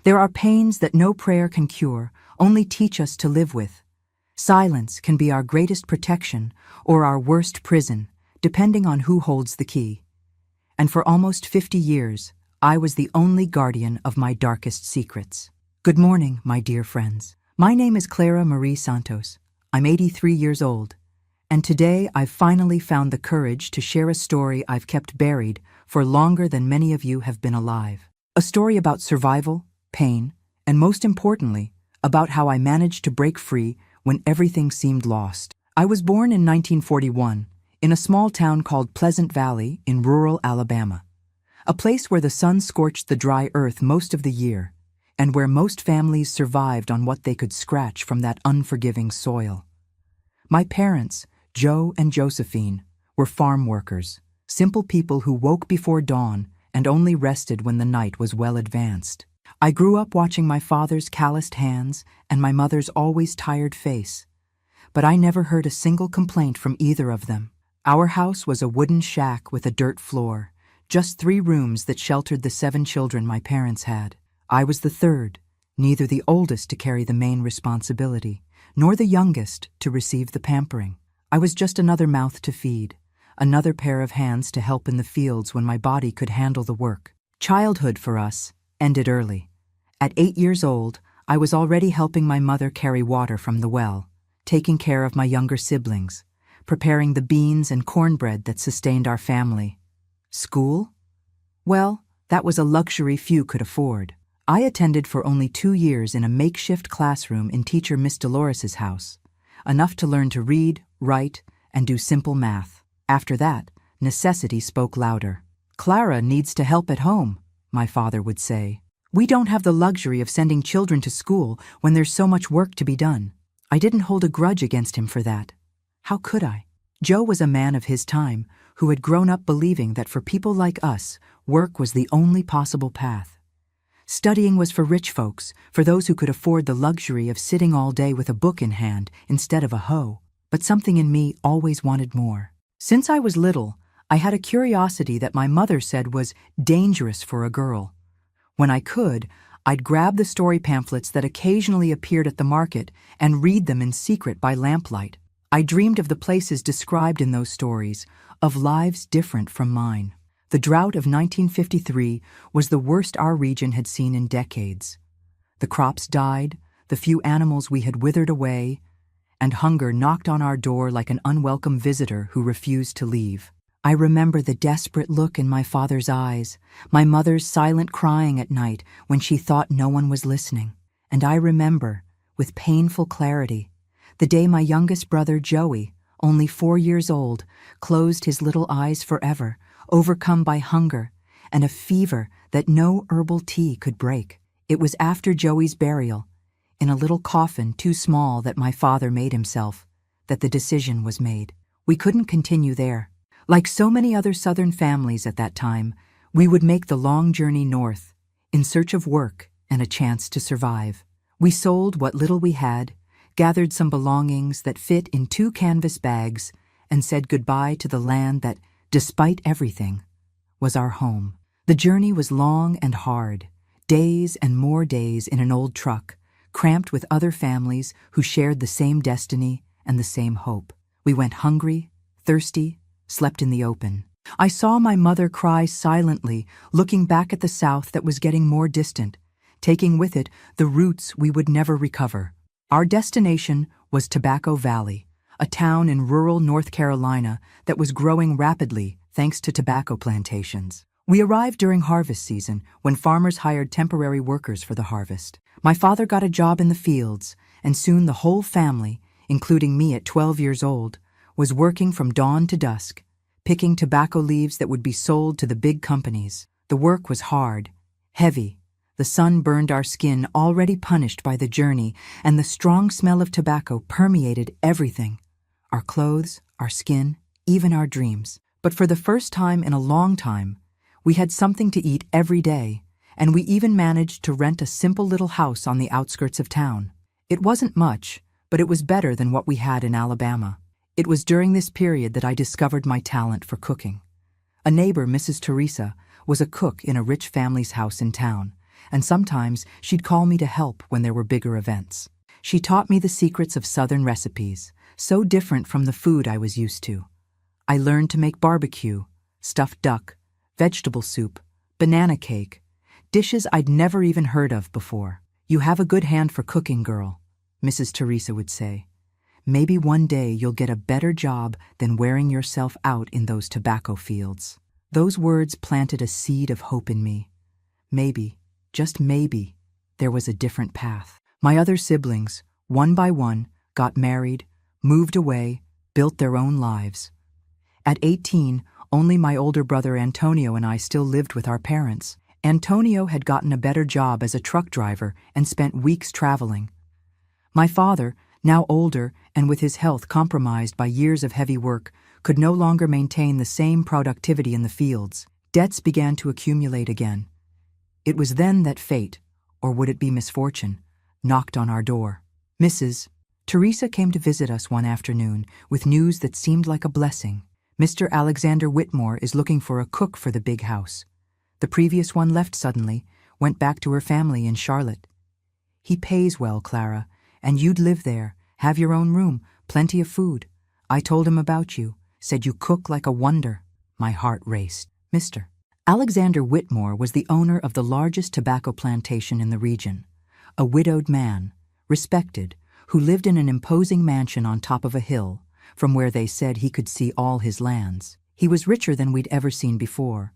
There are pains that no prayer can cure, only teach us to live with. Silence can be our greatest protection or our worst prison, depending on who holds the key. And for almost 50 years, I was the only guardian of my darkest secrets. Good morning, my dear friends. My name is Clara Marie Santos. I'm 83 years old, and today I've finally found the courage to share a story I've kept buried for longer than many of you have been alive. A story about survival, pain, and most importantly, about how I managed to break free when everything seemed lost. I was born in 1941 in a small town called Pleasant Valley in rural Alabama, a place where the sun scorched the dry earth most of the year, and where most families survived on what they could scratch from that unforgiving soil. My parents, Joe and Josephine, were farm workers, simple people who woke before dawn and only rested when the night was well advanced. I grew up watching my father's calloused hands and my mother's always tired face, but I never heard a single complaint from either of them. Our house was a wooden shack with a dirt floor, just 3 rooms that sheltered the 7 children my parents had. I was the third, neither the oldest to carry the main responsibility, nor the youngest to receive the pampering. I was just another mouth to feed, another pair of hands to help in the fields when my body could handle the work. Childhood for us ended early. At 8 years old, I was already helping my mother carry water from the well, taking care of my younger siblings, preparing the beans and cornbread that sustained our family. School? Well, that was a luxury few could afford. I attended for only 2 years in a makeshift classroom in teacher Miss Dolores's house, enough to learn to read, write, and do simple math. After that, necessity spoke louder. "Clara needs to help at home," my father would say. "We don't have the luxury of sending children to school when there's so much work to be done." I didn't hold a grudge against him for that. How could I? Joe was a man of his time who had grown up believing that for people like us, work was the only possible path. Studying was for rich folks, for those who could afford the luxury of sitting all day with a book in hand instead of a hoe. But something in me always wanted more. Since I was little, I had a curiosity that my mother said was dangerous for a girl. When I could, I'd grab the story pamphlets that occasionally appeared at the market and read them in secret by lamplight. I dreamed of the places described in those stories, of lives different from mine. The drought of 1953 was the worst our region had seen in decades. The crops died, the few animals we had withered away, and hunger knocked on our door like an unwelcome visitor who refused to leave. I remember the desperate look in my father's eyes, my mother's silent crying at night when she thought no one was listening. And I remember, with painful clarity, the day my youngest brother Joey, only 4 years old, closed his little eyes forever, overcome by hunger and a fever that no herbal tea could break. It was after Joey's burial, in a little coffin too small that my father made himself, that the decision was made. We couldn't continue there. Like so many other Southern families at that time, we would make the long journey north, in search of work and a chance to survive. We sold what little we had, gathered some belongings that fit in 2 canvas bags, and said goodbye to the land that, despite everything, was our home. The journey was long and hard, days and more days in an old truck, cramped with other families who shared the same destiny and the same hope. We went hungry, thirsty, slept in the open. I saw my mother cry silently, looking back at the South that was getting more distant, taking with it the roots we would never recover. Our destination was Tobacco Valley, a town in rural North Carolina that was growing rapidly thanks to tobacco plantations. We arrived during harvest season when farmers hired temporary workers for the harvest. My father got a job in the fields, and soon the whole family, including me at 12 years old, was working from dawn to dusk, picking tobacco leaves that would be sold to the big companies. The work was hard, heavy. The sun burned our skin, already punished by the journey, and the strong smell of tobacco permeated everything. Our clothes, our skin, even our dreams. But for the first time in a long time, we had something to eat every day, and we even managed to rent a simple little house on the outskirts of town. It wasn't much, but it was better than what we had in Alabama. It was during this period that I discovered my talent for cooking. A neighbor, Mrs. Teresa, was a cook in a rich family's house in town, and sometimes she'd call me to help when there were bigger events. She taught me the secrets of Southern recipes, so different from the food I was used to. I learned to make barbecue, stuffed duck, vegetable soup, banana cake, dishes I'd never even heard of before. "You have a good hand for cooking, girl," Mrs. Teresa would say. "Maybe one day you'll get a better job than wearing yourself out in those tobacco fields." Those words planted a seed of hope in me. Maybe, just maybe, there was a different path. My other siblings, one by one, got married, moved away, built their own lives. At 18, only my older brother Antonio and I still lived with our parents. Antonio had gotten a better job as a truck driver and spent weeks traveling. My father, now older and with his health compromised by years of heavy work, could no longer maintain the same productivity in the fields. Debts began to accumulate again. It was then that fate, or would it be misfortune, knocked on our door. Mrs. Teresa came to visit us one afternoon with news that seemed like a blessing. "Mr. Alexander Whitmore is looking for a cook for the big house. The previous one left suddenly, went back to her family in Charlotte. He pays well, Clara, and you'd live there, have your own room, plenty of food. I told him about you, said you cook like a wonder." My heart raced. Mr. Alexander Whitmore was the owner of the largest tobacco plantation in the region, a widowed man, respected, who lived in an imposing mansion on top of a hill, from where they said he could see all his lands. He was richer than we'd ever seen before,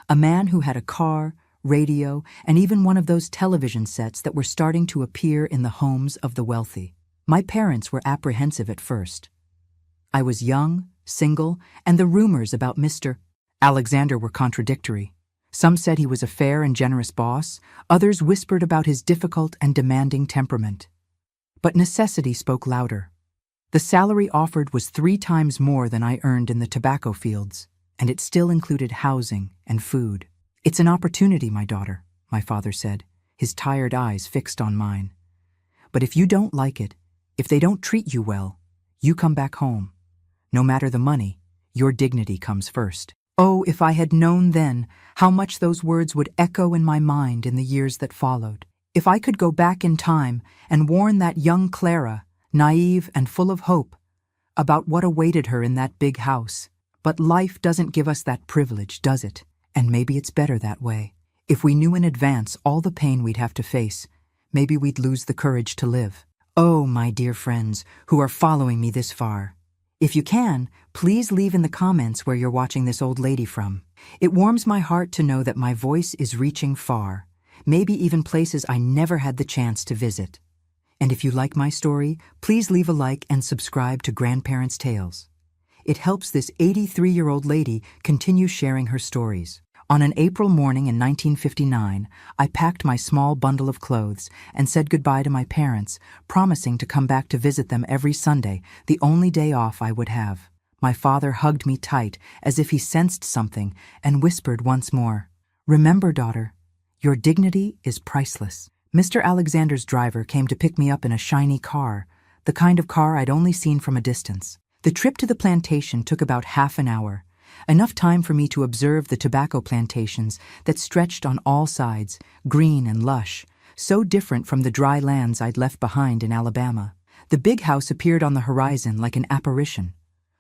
a man who had a car, radio, and even one of those television sets that were starting to appear in the homes of the wealthy. My parents were apprehensive at first. I was young, single, and the rumors about Mr. Alexander were contradictory. Some said he was a fair and generous boss, others whispered about his difficult and demanding temperament. But necessity spoke louder. The salary offered was 3 times more than I earned in the tobacco fields, and it still included housing and food. "It's an opportunity, my daughter," my father said, his tired eyes fixed on mine. "But if you don't like it, if they don't treat you well, you come back home. No matter the money, your dignity comes first." Oh, if I had known then how much those words would echo in my mind in the years that followed. If I could go back in time and warn that young Clara, naive and full of hope, about what awaited her in that big house. But life doesn't give us that privilege, does it? And maybe it's better that way. If we knew in advance all the pain we'd have to face, maybe we'd lose the courage to live. Oh, my dear friends who are following me this far. If you can, please leave in the comments where you're watching this old lady from. It warms my heart to know that my voice is reaching far, maybe even places I never had the chance to visit. And if you like my story, please leave a like and subscribe to Grandparents' Tales. It helps this 83-year-old lady continue sharing her stories. On an April morning in 1959, I packed my small bundle of clothes and said goodbye to my parents, promising to come back to visit them every Sunday, the only day off I would have. My father hugged me tight as if he sensed something and whispered once more, "Remember, daughter, your dignity is priceless." Mr. Alexander's driver came to pick me up in a shiny car, the kind of car I'd only seen from a distance. The trip to the plantation took about half an hour, enough time for me to observe the tobacco plantations that stretched on all sides, green and lush, so different from the dry lands I'd left behind in Alabama. The big house appeared on the horizon like an apparition,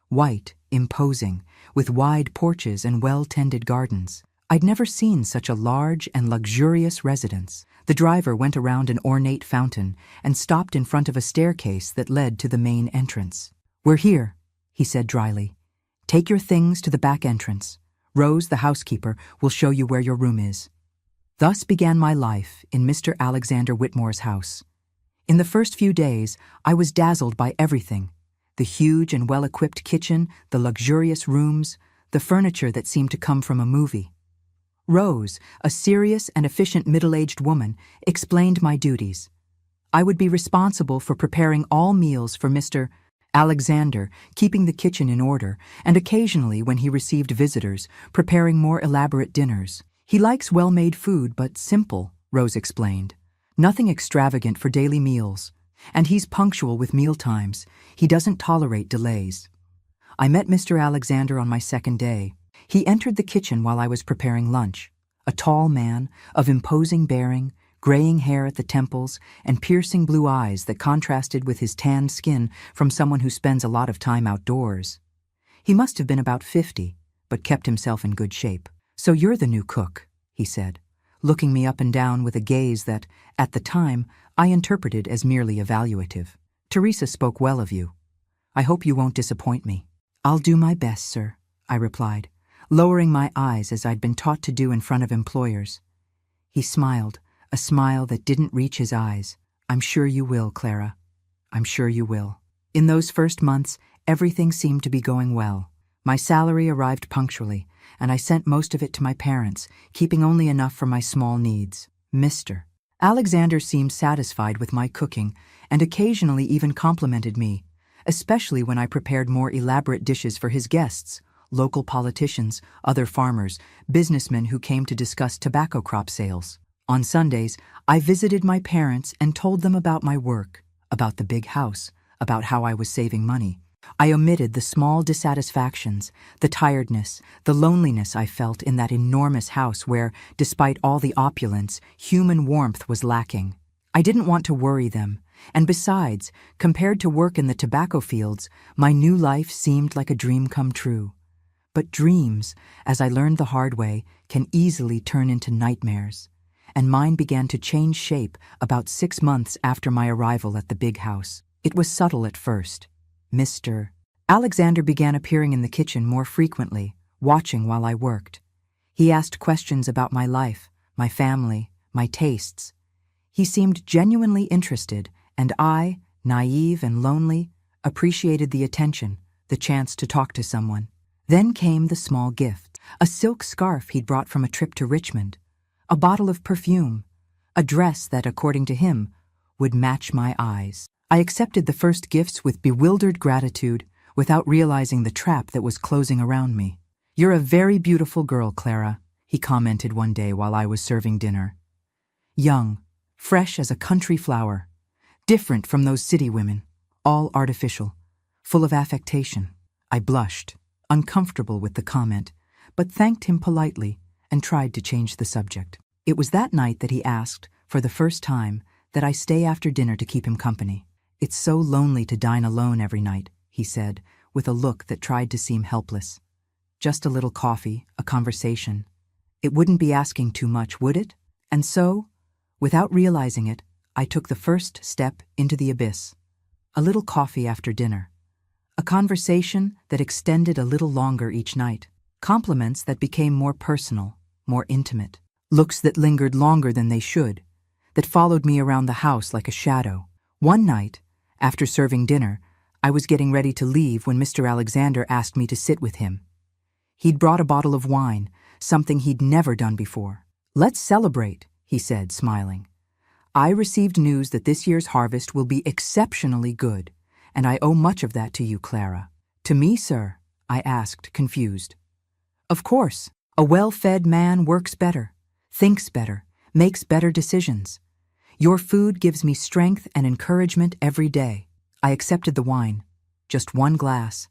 white, imposing, with wide porches and well-tended gardens. I'd never seen such a large and luxurious residence. The driver went around an ornate fountain and stopped in front of a staircase that led to the main entrance. "We're here," he said dryly. "Take your things to the back entrance. Rose, the housekeeper, will show you where your room is." Thus began my life in Mr. Alexander Whitmore's house. In the first few days, I was dazzled by everything: the huge and well-equipped kitchen, the luxurious rooms, the furniture that seemed to come from a movie. Rose, a serious and efficient middle-aged woman, explained my duties. I would be responsible for preparing all meals for Mr. Alexander, keeping the kitchen in order, and occasionally, when he received visitors, preparing more elaborate dinners. "He likes well-made food, but simple," Rose explained. "Nothing extravagant for daily meals. And he's punctual with mealtimes. He doesn't tolerate delays." I met Mr. Alexander on my second day. He entered the kitchen while I was preparing lunch. A tall man, of imposing bearing, graying hair at the temples, and piercing blue eyes that contrasted with his tanned skin from someone who spends a lot of time outdoors. He must have been about 50, but kept himself in good shape. "So you're the new cook," he said, looking me up and down with a gaze that, at the time, I interpreted as merely evaluative. "Teresa spoke well of you. I hope you won't disappoint me." "I'll do my best, sir," I replied, lowering my eyes as I'd been taught to do in front of employers. He smiled, a smile that didn't reach his eyes. "I'm sure you will, Clara. I'm sure you will." In those first months, everything seemed to be going well. My salary arrived punctually, and I sent most of it to my parents, keeping only enough for my small needs. Mr. Alexander seemed satisfied with my cooking and occasionally even complimented me, especially when I prepared more elaborate dishes for his guests, local politicians, other farmers, businessmen who came to discuss tobacco crop sales. On Sundays, I visited my parents and told them about my work, about the big house, about how I was saving money. I omitted the small dissatisfactions, the tiredness, the loneliness I felt in that enormous house where, despite all the opulence, human warmth was lacking. I didn't want to worry them, and besides, compared to work in the tobacco fields, my new life seemed like a dream come true. But dreams, as I learned the hard way, can easily turn into nightmares, and mine began to change shape about 6 months after my arrival at the big house. It was subtle at first. Mr. Alexander began appearing in the kitchen more frequently, watching while I worked. He asked questions about my life, my family, my tastes. He seemed genuinely interested, and I, naive and lonely, appreciated the attention, the chance to talk to someone. Then came the small gift, a silk scarf he'd brought from a trip to Richmond, a bottle of perfume, a dress that, according to him, would match my eyes. I accepted the first gifts with bewildered gratitude, without realizing the trap that was closing around me. "You're a very beautiful girl, Clara," he commented one day while I was serving dinner. "Young, fresh as a country flower, different from those city women, all artificial, full of affectation." I blushed, uncomfortable with the comment, but thanked him politely and tried to change the subject. It was that night that he asked, for the first time, that I stay after dinner to keep him company. "It's so lonely to dine alone every night," he said, with a look that tried to seem helpless. "Just a little coffee, a conversation. It wouldn't be asking too much, would it?" And so, without realizing it, I took the first step into the abyss. A little coffee after dinner. A conversation that extended a little longer each night. Compliments that became more personal, more intimate. Looks that lingered longer than they should, that followed me around the house like a shadow. One night, after serving dinner, I was getting ready to leave when Mr. Alexander asked me to sit with him. He'd brought a bottle of wine, something he'd never done before. "Let's celebrate," he said, smiling. "I received news that this year's harvest will be exceptionally good, and I owe much of that to you, Clara." "To me, sir?" I asked, confused. "Of course. A well-fed man works better, thinks better, makes better decisions. Your food gives me strength and encouragement every day." I accepted the wine, just one glass,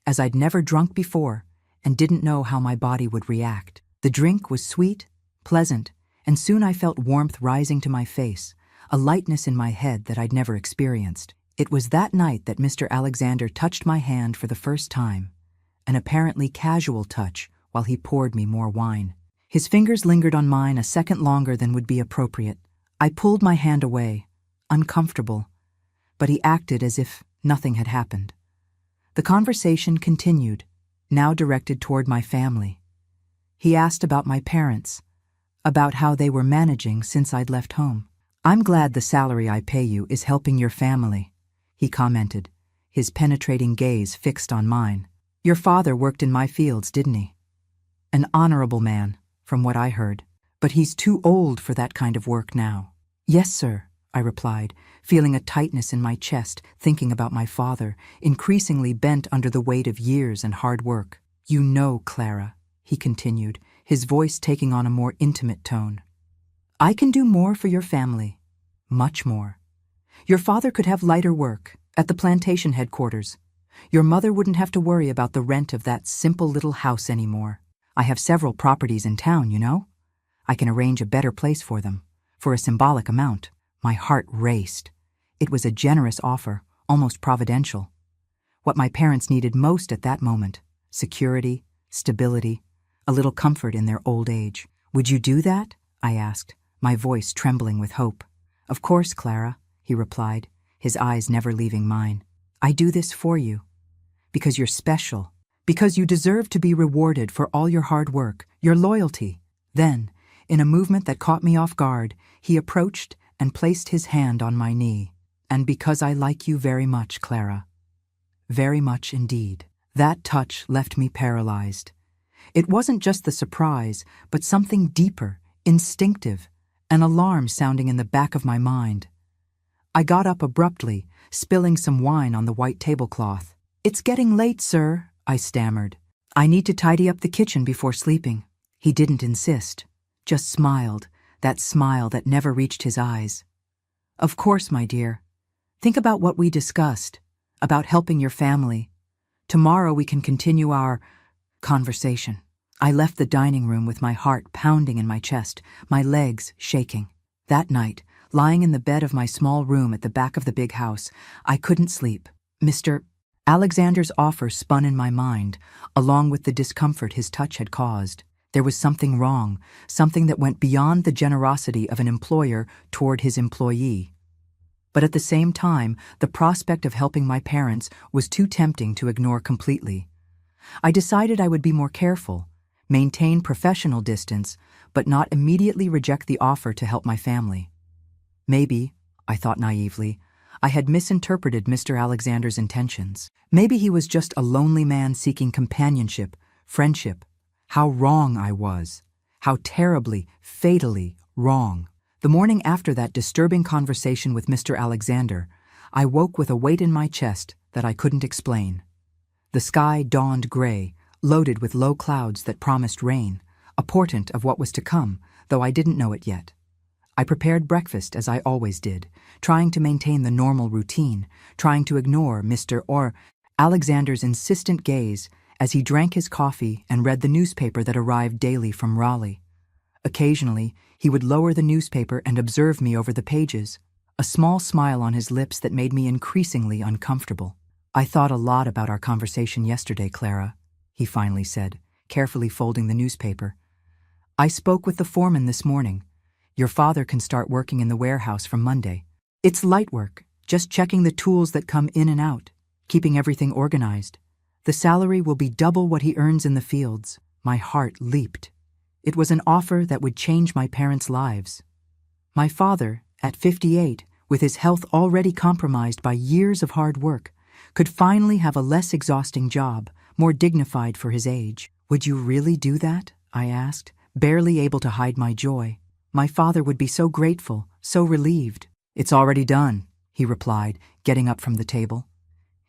as I'd never drunk before and didn't know how my body would react. The drink was sweet, pleasant, and soon I felt warmth rising to my face, a lightness in my head that I'd never experienced. It was that night that Mr. Alexander touched my hand for the first time, an apparently casual touch while he poured me more wine. His fingers lingered on mine a second longer than would be appropriate. I pulled my hand away, uncomfortable, but he acted as if nothing had happened. The conversation continued, now directed toward my family. He asked about my parents, about how they were managing since I'd left home. "I'm glad the salary I pay you is helping your family," he commented, his penetrating gaze fixed on mine. "Your father worked in my fields, didn't he? An honorable man, from what I heard, but he's too old for that kind of work now." "Yes, sir," I replied, feeling a tightness in my chest, thinking about my father, increasingly bent under the weight of years and hard work. "You know, Clara," he continued, his voice taking on a more intimate tone, "I can do more for your family, much more. Your father could have lighter work at the plantation headquarters. Your mother wouldn't have to worry about the rent of that simple little house anymore. I have several properties in town, you know. I can arrange a better place for them, for a symbolic amount. My heart raced. It was a generous offer, almost providential. What my parents needed most at that moment: security, stability, a little comfort in their old age. "Would you do that?" I asked, my voice trembling with hope. "Of course, Clara," he replied, his eyes never leaving mine. "I do this for you. Because you're special. Because you deserve to be rewarded for all your hard work, your loyalty." Then, in a movement that caught me off guard, he approached and placed his hand on my knee. "And because I like you very much, Clara. Very much indeed." That touch left me paralyzed. It wasn't just the surprise, but something deeper, instinctive, an alarm sounding in the back of my mind. I got up abruptly, spilling some wine on the white tablecloth. "It's getting late, sir," I stammered. "I need to tidy up the kitchen before sleeping." He didn't insist, just smiled, that smile that never reached his eyes. "Of course, my dear. Think about what we discussed, about helping your family. Tomorrow we can continue our conversation." I left the dining room with my heart pounding in my chest, my legs shaking. That night, lying in the bed of my small room at the back of the big house, I couldn't sleep. Mr. Alexander's offer spun in my mind, along with the discomfort his touch had caused. There was something wrong, something that went beyond the generosity of an employer toward his employee. But at the same time, the prospect of helping my parents was too tempting to ignore completely. I decided I would be more careful, maintain professional distance, but not immediately reject the offer to help my family. Maybe, I thought naively, I had misinterpreted Mr. Alexander's intentions. Maybe he was just a lonely man seeking companionship, friendship. How wrong I was. How terribly, fatally wrong. The morning after that disturbing conversation with Mr. Alexander, I woke with a weight in my chest that I couldn't explain. The sky dawned gray, loaded with low clouds that promised rain, a portent of what was to come, though I didn't know it yet. I prepared breakfast as I always did, trying to maintain the normal routine, trying to ignore Mr. Alexander's insistent gaze as he drank his coffee and read the newspaper that arrived daily from Raleigh. Occasionally, he would lower the newspaper and observe me over the pages, a small smile on his lips that made me increasingly uncomfortable. "I thought a lot about our conversation yesterday, Clara," he finally said, carefully folding the newspaper. "I spoke with the foreman this morning. Your father can start working in the warehouse from Monday. It's light work, just checking the tools that come in and out, keeping everything organized. The salary will be double what he earns in the fields." My heart leaped. It was an offer that would change my parents' lives. My father, at 58, with his health already compromised by years of hard work, could finally have a less exhausting job, more dignified for his age. "Would you really do that?" I asked, barely able to hide my joy. My father would be so grateful, so relieved. "It's already done," he replied, getting up from the table.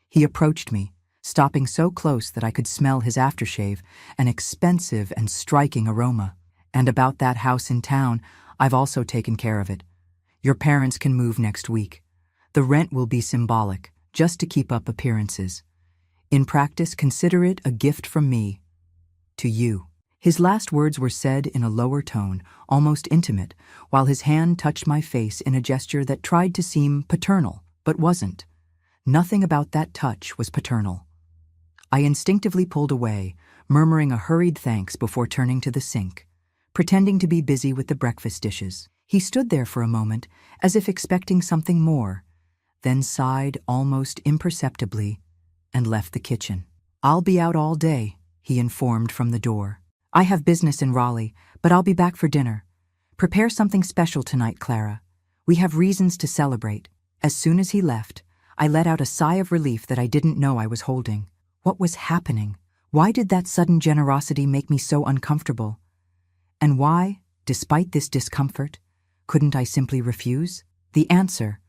He approached me, stopping so close that I could smell his aftershave, an expensive and striking aroma. "And about that house in town, I've also taken care of it. Your parents can move next week. The rent will be symbolic, just to keep up appearances. In practice, consider it a gift from me to you." His last words were said in a lower tone, almost intimate, while his hand touched my face in a gesture that tried to seem paternal, but wasn't. Nothing about that touch was paternal. I instinctively pulled away, murmuring a hurried thanks before turning to the sink, pretending to be busy with the breakfast dishes. He stood there for a moment, as if expecting something more, then sighed almost imperceptibly and left the kitchen. "I'll be out all day," he informed from the door. "I have business in Raleigh, but I'll be back for dinner. Prepare something special tonight, Clara. We have reasons to celebrate." As soon as he left, I let out a sigh of relief that I didn't know I was holding. What was happening? Why did that sudden generosity make me so uncomfortable? And why, despite this discomfort, couldn't I simply refuse? The answer,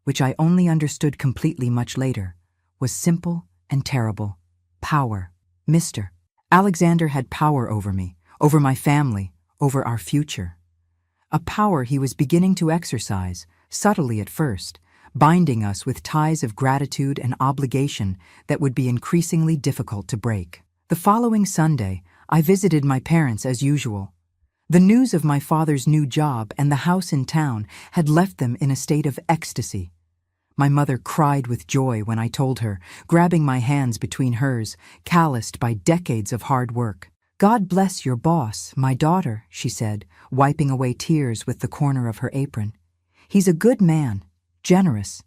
which I only understood completely much later, was simple and terrible. Power. Mr. Alexander had power over me, over my family, over our future. A power he was beginning to exercise, subtly at first, binding us with ties of gratitude and obligation that would be increasingly difficult to break. The following Sunday, I visited my parents as usual. The news of my father's new job and the house in town had left them in a state of ecstasy. My mother cried with joy when I told her, grabbing my hands between hers, calloused by decades of hard work. "God bless your boss, my daughter," she said, wiping away tears with the corner of her apron. "He's a good man, generous.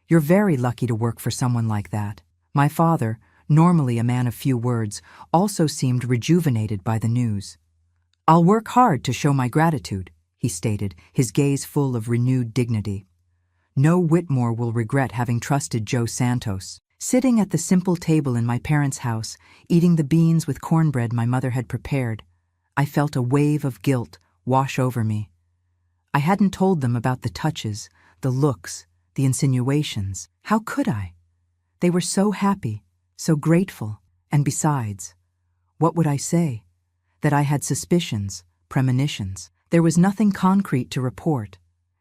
You're very lucky to work for someone like that." My father, normally a man of few words, also seemed rejuvenated by the news. "I'll work hard to show my gratitude," he stated, his gaze full of renewed dignity. No Whitmore will regret having trusted Joe Santos. Sitting at the simple table in my parents' house, eating the beans with cornbread my mother had prepared, I felt a wave of guilt wash over me. I hadn't told them about the touches, the looks, the insinuations. How could I? They were so happy, so grateful, and besides, what would I say? That I had suspicions, premonitions. There was nothing concrete to report,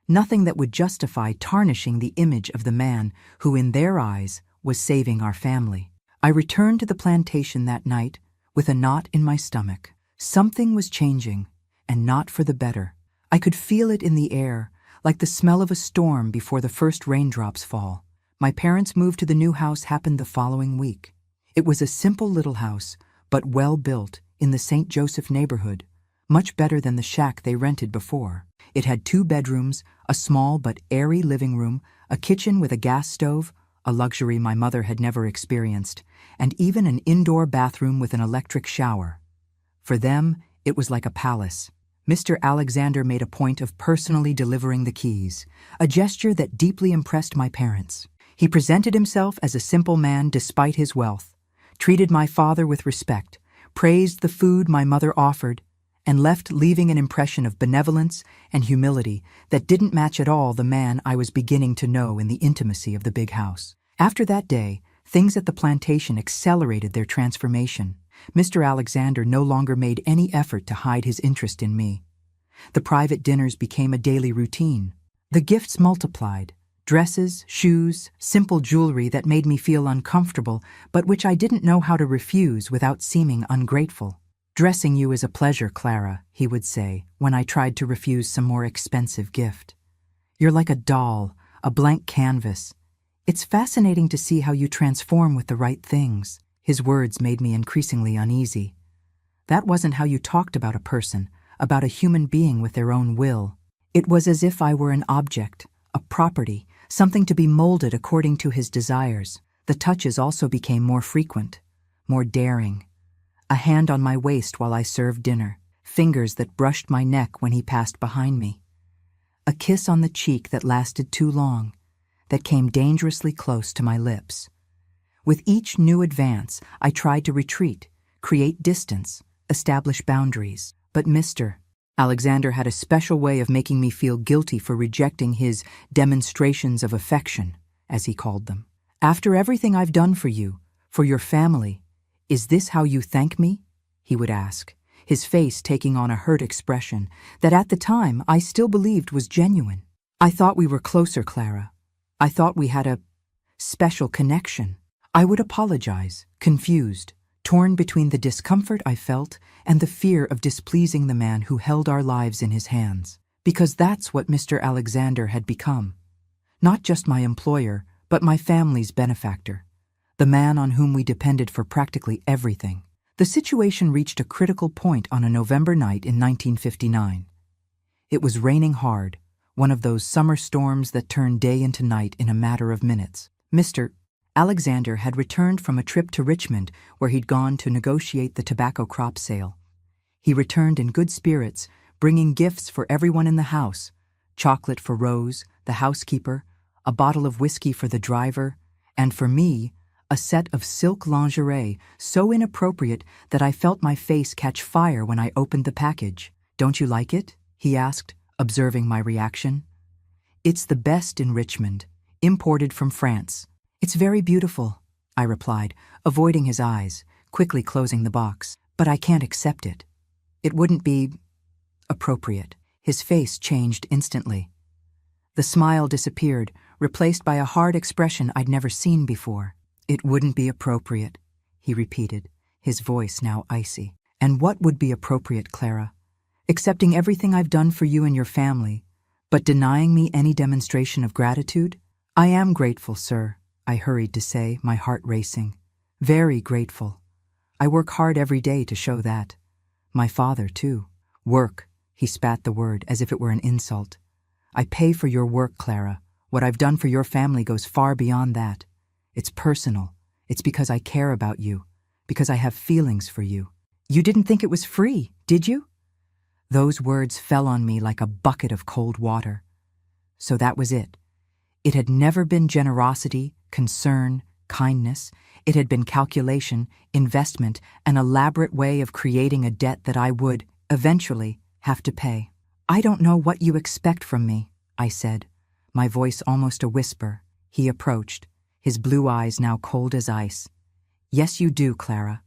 nothing that would justify tarnishing the image of the man who, in their eyes, was saving our family. I returned to the plantation that night with a knot in my stomach. Something was changing, and not for the better. I could feel it in the air, like the smell of a storm before the first raindrops fall. My parents' move to the new house happened the following week. It was a simple little house, but well built, in the St. Joseph neighborhood, much better than the shack they rented before. It had 2 bedrooms, a small but airy living room, a kitchen with a gas stove, a luxury my mother had never experienced, and even an indoor bathroom with an electric shower. For them, it was like a palace. Mr. Alexander made a point of personally delivering the keys, a gesture that deeply impressed my parents. He presented himself as a simple man despite his wealth, treated my father with respect, praised the food my mother offered, and left leaving an impression of benevolence and humility that didn't match at all the man I was beginning to know in the intimacy of the big house. After that day, things at the plantation accelerated their transformation. Mr. Alexander no longer made any effort to hide his interest in me. The private dinners became a daily routine. The gifts multiplied. Dresses, shoes, simple jewelry that made me feel uncomfortable, but which I didn't know how to refuse without seeming ungrateful. "Dressing you is a pleasure, Clara," he would say, when I tried to refuse some more expensive gift. "You're like a doll, a blank canvas. It's fascinating to see how you transform with the right things." His words made me increasingly uneasy. That wasn't how you talked about a person, about a human being with their own will. It was as if I were an object, a property, something to be molded according to his desires. The touches also became more frequent, more daring. A hand on my waist while I served dinner, fingers that brushed my neck when he passed behind me. A kiss on the cheek that lasted too long, that came dangerously close to my lips. With each new advance, I tried to retreat, create distance, establish boundaries. But Mr. Alexander had a special way of making me feel guilty for rejecting his demonstrations of affection, as he called them. "After everything I've done for you, for your family, is this how you thank me?" he would ask, his face taking on a hurt expression that at the time I still believed was genuine. "I thought we were closer, Clara. I thought we had a special connection." I would apologize, confused, torn between the discomfort I felt and the fear of displeasing the man who held our lives in his hands. Because that's what Mr. Alexander had become. Not just my employer, but my family's benefactor. The man on whom we depended for practically everything. The situation reached a critical point on a November night in 1959. It was raining hard, one of those summer storms that turn day into night in a matter of minutes. Mr. Alexander had returned from a trip to Richmond where he'd gone to negotiate the tobacco crop sale. He returned in good spirits, bringing gifts for everyone in the house, chocolate for Rose, the housekeeper, a bottle of whiskey for the driver, and for me, a set of silk lingerie so inappropriate that I felt my face catch fire when I opened the package. "Don't you like it?" he asked, observing my reaction. "It's the best in Richmond, imported from France. It's very beautiful," I replied, avoiding his eyes, quickly closing the box. "But I can't accept it. It wouldn't be appropriate." His face changed instantly. The smile disappeared, replaced by a hard expression I'd never seen before. "It wouldn't be appropriate," he repeated, his voice now icy. "And what would be appropriate, Clara? Accepting everything I've done for you and your family, but denying me any demonstration of gratitude? I am grateful, sir, I hurried to say, my heart racing. Very grateful. I work hard every day to show that. My father, too. Work, he spat the word as if it were an insult. I pay for your work, Clara. What I've done for your family goes far beyond that. It's personal. It's because I care about you, because I have feelings for you. You didn't think it was free, did you? Those words fell on me like a bucket of cold water. So that was it. It had never been generosity, concern, kindness. It had been calculation, investment, an elaborate way of creating a debt that I would, eventually, have to pay. I don't know what you expect from me, I said, my voice almost a whisper. He approached, his blue eyes now cold as ice. Yes, you do, Clara.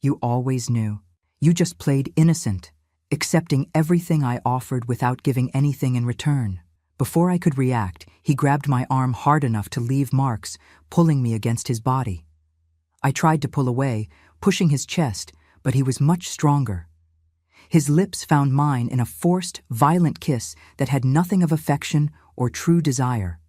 You always knew. You just played innocent, accepting everything I offered without giving anything in return. Before I could react, he grabbed my arm hard enough to leave marks, pulling me against his body. I tried to pull away, pushing his chest, but he was much stronger. His lips found mine in a forced, violent kiss that had nothing of affection or true desire.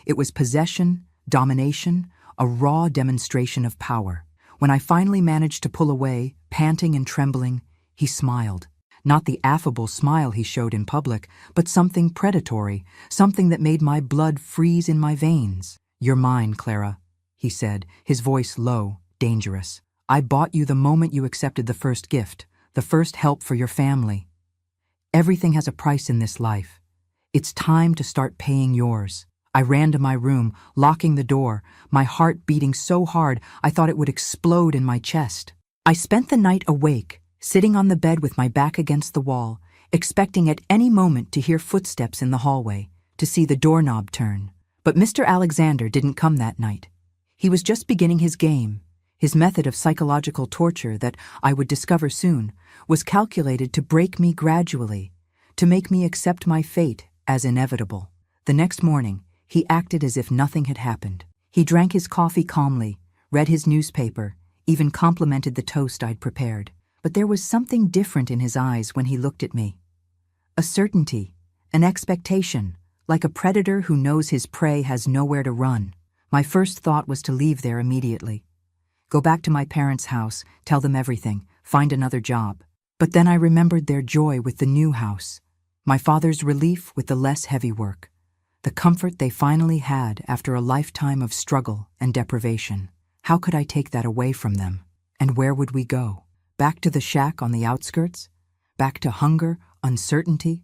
It was possession, domination, a raw demonstration of power. When I finally managed to pull away, panting and trembling, he smiled. Not the affable smile he showed in public, but something predatory, something that made my blood freeze in my veins. You're mine, Clara, he said, his voice low, dangerous. I bought you the moment you accepted the first gift, the first help for your family. Everything has a price in this life. It's time to start paying yours. I ran to my room, locking the door, my heart beating so hard I thought it would explode in my chest. I spent the night awake, sitting on the bed with my back against the wall, expecting at any moment to hear footsteps in the hallway, to see the doorknob turn. But Mr. Alexander didn't come that night. He was just beginning his game. His method of psychological torture that I would discover soon was calculated to break me gradually, to make me accept my fate as inevitable. The next morning, he acted as if nothing had happened. He drank his coffee calmly, read his newspaper, even complimented the toast I'd prepared. But there was something different in his eyes when he looked at me. A certainty, an expectation, like a predator who knows his prey has nowhere to run. My first thought was to leave there immediately. Go back to my parents' house, tell them everything, find another job. But then I remembered their joy with the new house, my father's relief with the less heavy work, the comfort they finally had after a lifetime of struggle and deprivation. How could I take that away from them? And where would we go? Back to the shack on the outskirts? Back to hunger, uncertainty?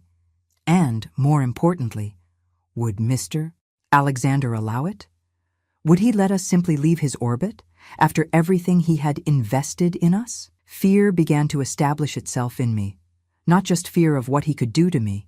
And, more importantly, would Mr. Alexander allow it? Would he let us simply leave his orbit, after everything he had invested in us? Fear began to establish itself in me, not just fear of what he could do to me,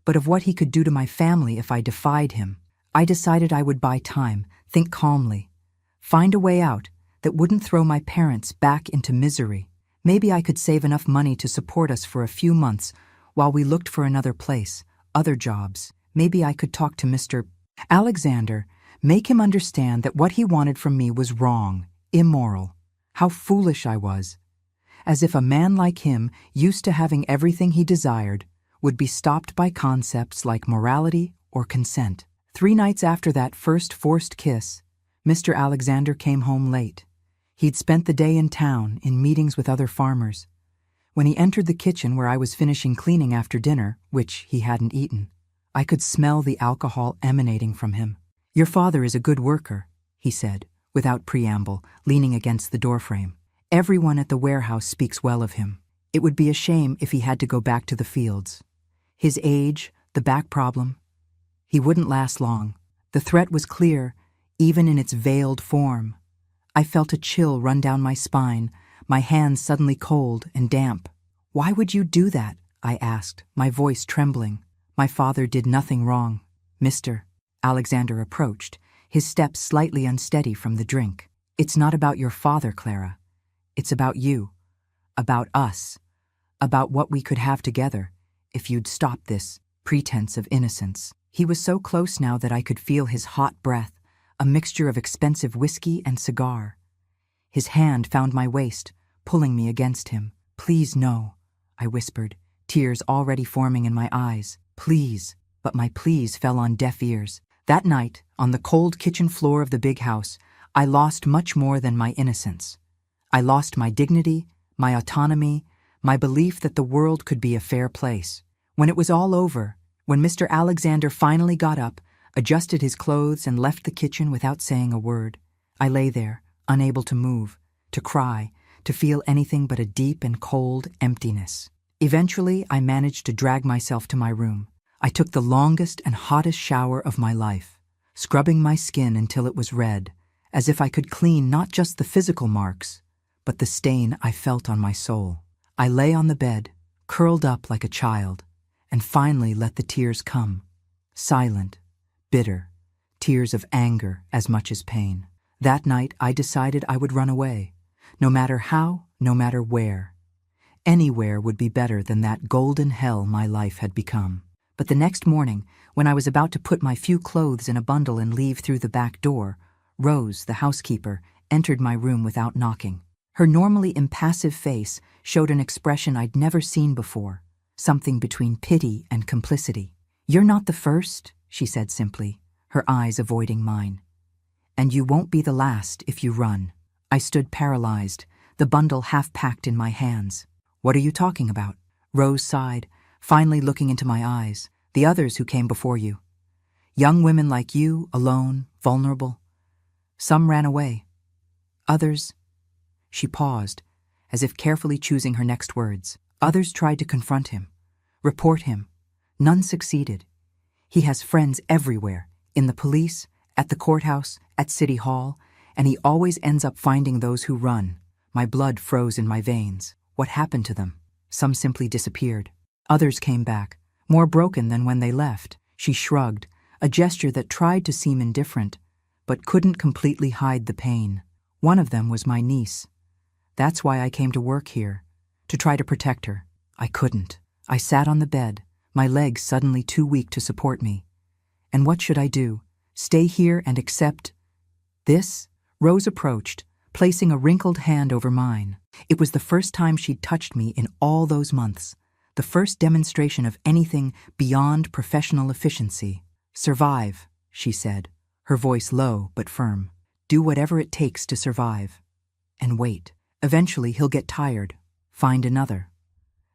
but of what he could do to my family if I defied him. I decided I would buy time, think calmly, find a way out that wouldn't throw my parents back into misery. Maybe I could save enough money to support us for a few months while we looked for another place, other jobs. Maybe I could talk to Mr. Alexander, make him understand that what he wanted from me was wrong, immoral. How foolish I was. As if a man like him, used to having everything he desired, would be stopped by concepts like morality or consent. 3 nights after that first forced kiss, Mr. Alexander came home late. He'd spent the day in town, in meetings with other farmers. When he entered the kitchen where I was finishing cleaning after dinner, which he hadn't eaten, I could smell the alcohol emanating from him. "Your father is a good worker," he said, without preamble, leaning against the doorframe. "Everyone at the warehouse speaks well of him. It would be a shame if he had to go back to the fields. His age, the back problem. He wouldn't last long." The threat was clear, even in its veiled form. I felt a chill run down my spine, my hands suddenly cold and damp. "Why would you do that?" I asked, my voice trembling. "My father did nothing wrong." Mr. Alexander approached, his steps slightly unsteady from the drink. "It's not about your father, Clara. It's about you, about us, about what we could have together if you'd stop this pretense of innocence." He was so close now that I could feel his hot breath, a mixture of expensive whiskey and cigar. His hand found my waist, pulling me against him. "Please no," I whispered, tears already forming in my eyes. Please, but my pleas fell on deaf ears. That night, on the cold kitchen floor of the big house, I lost much more than my innocence. I lost my dignity, my autonomy, my belief that the world could be a fair place. When it was all over, when Mr. Alexander finally got up, adjusted his clothes and left the kitchen without saying a word, I lay there, unable to move, to cry, to feel anything but a deep and cold emptiness. Eventually, I managed to drag myself to my room. I took the longest and hottest shower of my life, scrubbing my skin until it was red, as if I could clean not just the physical marks, but the stain I felt on my soul. I lay on the bed, curled up like a child, and finally let the tears come. Silent, bitter, tears of anger as much as pain. That night I decided I would run away, no matter how, no matter where. Anywhere would be better than that golden hell my life had become. But the next morning, when I was about to put my few clothes in a bundle and leave through the back door, Rose, the housekeeper, entered my room without knocking. Her normally impassive face showed an expression I'd never seen before, something between pity and complicity. "You're not the first," she said simply, her eyes avoiding mine. "And you won't be the last if you run." I stood paralyzed, the bundle half packed in my hands. "What are you talking about?" Rose sighed, finally looking into my eyes. "The others who came before you. Young women like you, alone, vulnerable. Some ran away. Others—" She paused, as if carefully choosing her next words. "Others tried to confront him, report him. None succeeded. He has friends everywhere, in the police, at the courthouse, at City Hall, and he always ends up finding those who run." My blood froze in my veins. What happened to them? Some simply disappeared. Others came back, more broken than when they left. She shrugged, a gesture that tried to seem indifferent, but couldn't completely hide the pain. One of them was my niece. That's why I came to work here, to try to protect her. I couldn't. I sat on the bed, my legs suddenly too weak to support me. And what should I do? Stay here and accept this? Rose approached, placing a wrinkled hand over mine. It was the first time she'd touched me in all those months, the first demonstration of anything beyond professional efficiency. "Survive," she said, her voice low but firm. "Do whatever it takes to survive. And wait. Eventually he'll get tired. Find another.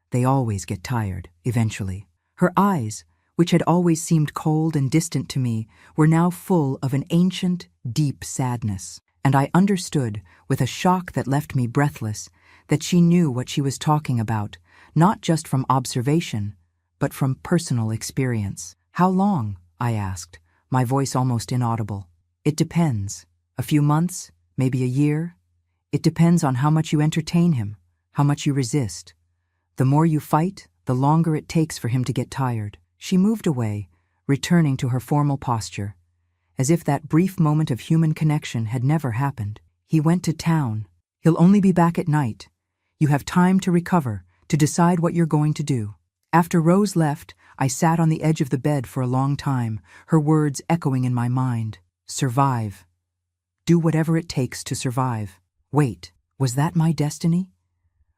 They always get tired, eventually." Her eyes, which had always seemed cold and distant to me, were now full of an ancient, deep sadness. And I understood, with a shock that left me breathless, that she knew what she was talking about, not just from observation, but from personal experience. "How long?" I asked, my voice almost inaudible. "It depends. A few months, maybe a year. It depends on how much you entertain him, how much you resist. The more you fight, the longer it takes for him to get tired." She moved away, returning to her formal posture, as if that brief moment of human connection had never happened. "He went to town. He'll only be back at night. You have time to recover, to decide what you're going to do." After Rose left, I sat on the edge of the bed for a long time, her words echoing in my mind. Survive. Do whatever it takes to survive. Wait, was that my destiny?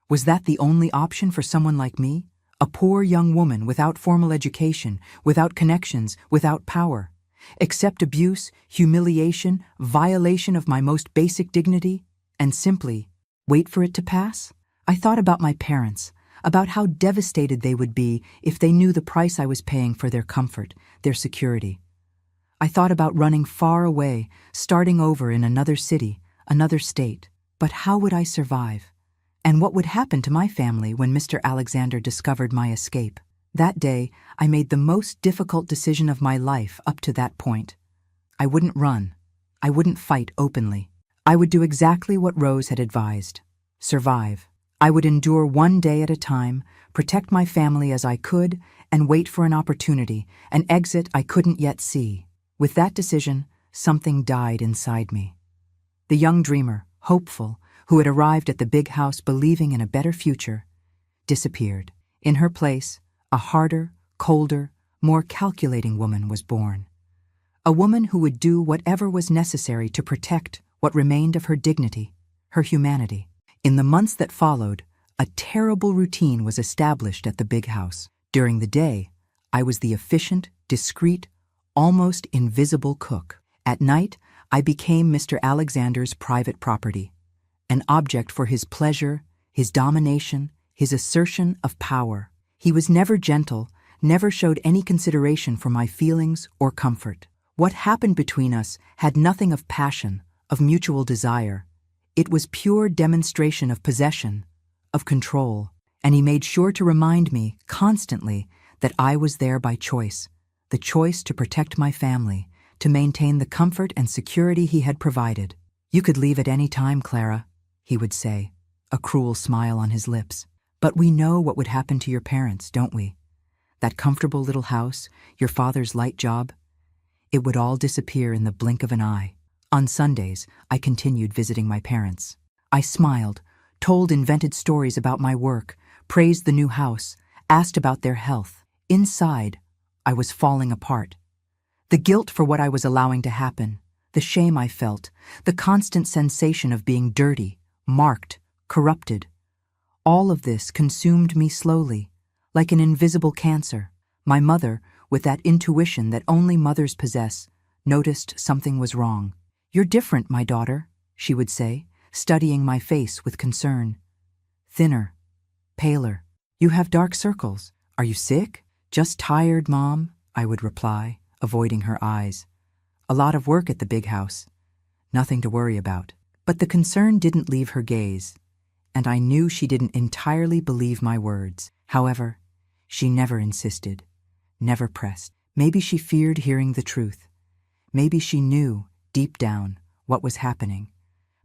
Was that the only option for someone like me? A poor young woman without formal education, without connections, without power. Accept abuse, humiliation, violation of my most basic dignity, and simply wait for it to pass? I thought about my parents, about how devastated they would be if they knew the price I was paying for their comfort, their security. I thought about running far away, starting over in another city, another state. But how would I survive? And what would happen to my family when Mr. Alexander discovered my escape? That day, I made the most difficult decision of my life up to that point. I wouldn't run. I wouldn't fight openly. I would do exactly what Rose had advised. Survive. I would endure one day at a time, protect my family as I could, and wait for an opportunity, an exit I couldn't yet see. With that decision, something died inside me. The young dreamer, hopeful, who had arrived at the big house believing in a better future, disappeared. In her place, a harder, colder, more calculating woman was born. A woman who would do whatever was necessary to protect what remained of her dignity, her humanity. In the months that followed, A terrible routine was established at the big house. During the day, I was the efficient, discreet, almost invisible cook. At night, I became Mr. Alexander's private property, an object for his pleasure, his domination, his assertion of power. He was never gentle, never showed any consideration for my feelings or comfort. What happened between us had nothing of passion, of mutual desire. It was pure demonstration of possession, of control, and he made sure to remind me constantly that I was there by choice, the choice to protect my family, to maintain the comfort and security he had provided. "You could leave at any time, Clara," he would say, a cruel smile on his lips. "But we know what would happen to your parents, don't we? That comfortable little house, your father's light job, it would all disappear in the blink of an eye." On Sundays, I continued visiting my parents. I smiled, told invented stories about my work, praised the new house, asked about their health. Inside, I was falling apart. The guilt for what I was allowing to happen, the shame I felt, the constant sensation of being dirty, marked, corrupted. All of this consumed me slowly, like an invisible cancer. My mother, with that intuition that only mothers possess, noticed something was wrong. "You're different, my daughter," she would say, studying my face with concern. "Thinner, paler. You have dark circles. Are you sick?" "Just tired, Mom," I would reply, avoiding her eyes. "A lot of work at the big house. Nothing to worry about." But the concern didn't leave her gaze, and I knew she didn't entirely believe my words. However, she never insisted, never pressed. Maybe she feared hearing the truth. Maybe she knew, deep down, what was happening,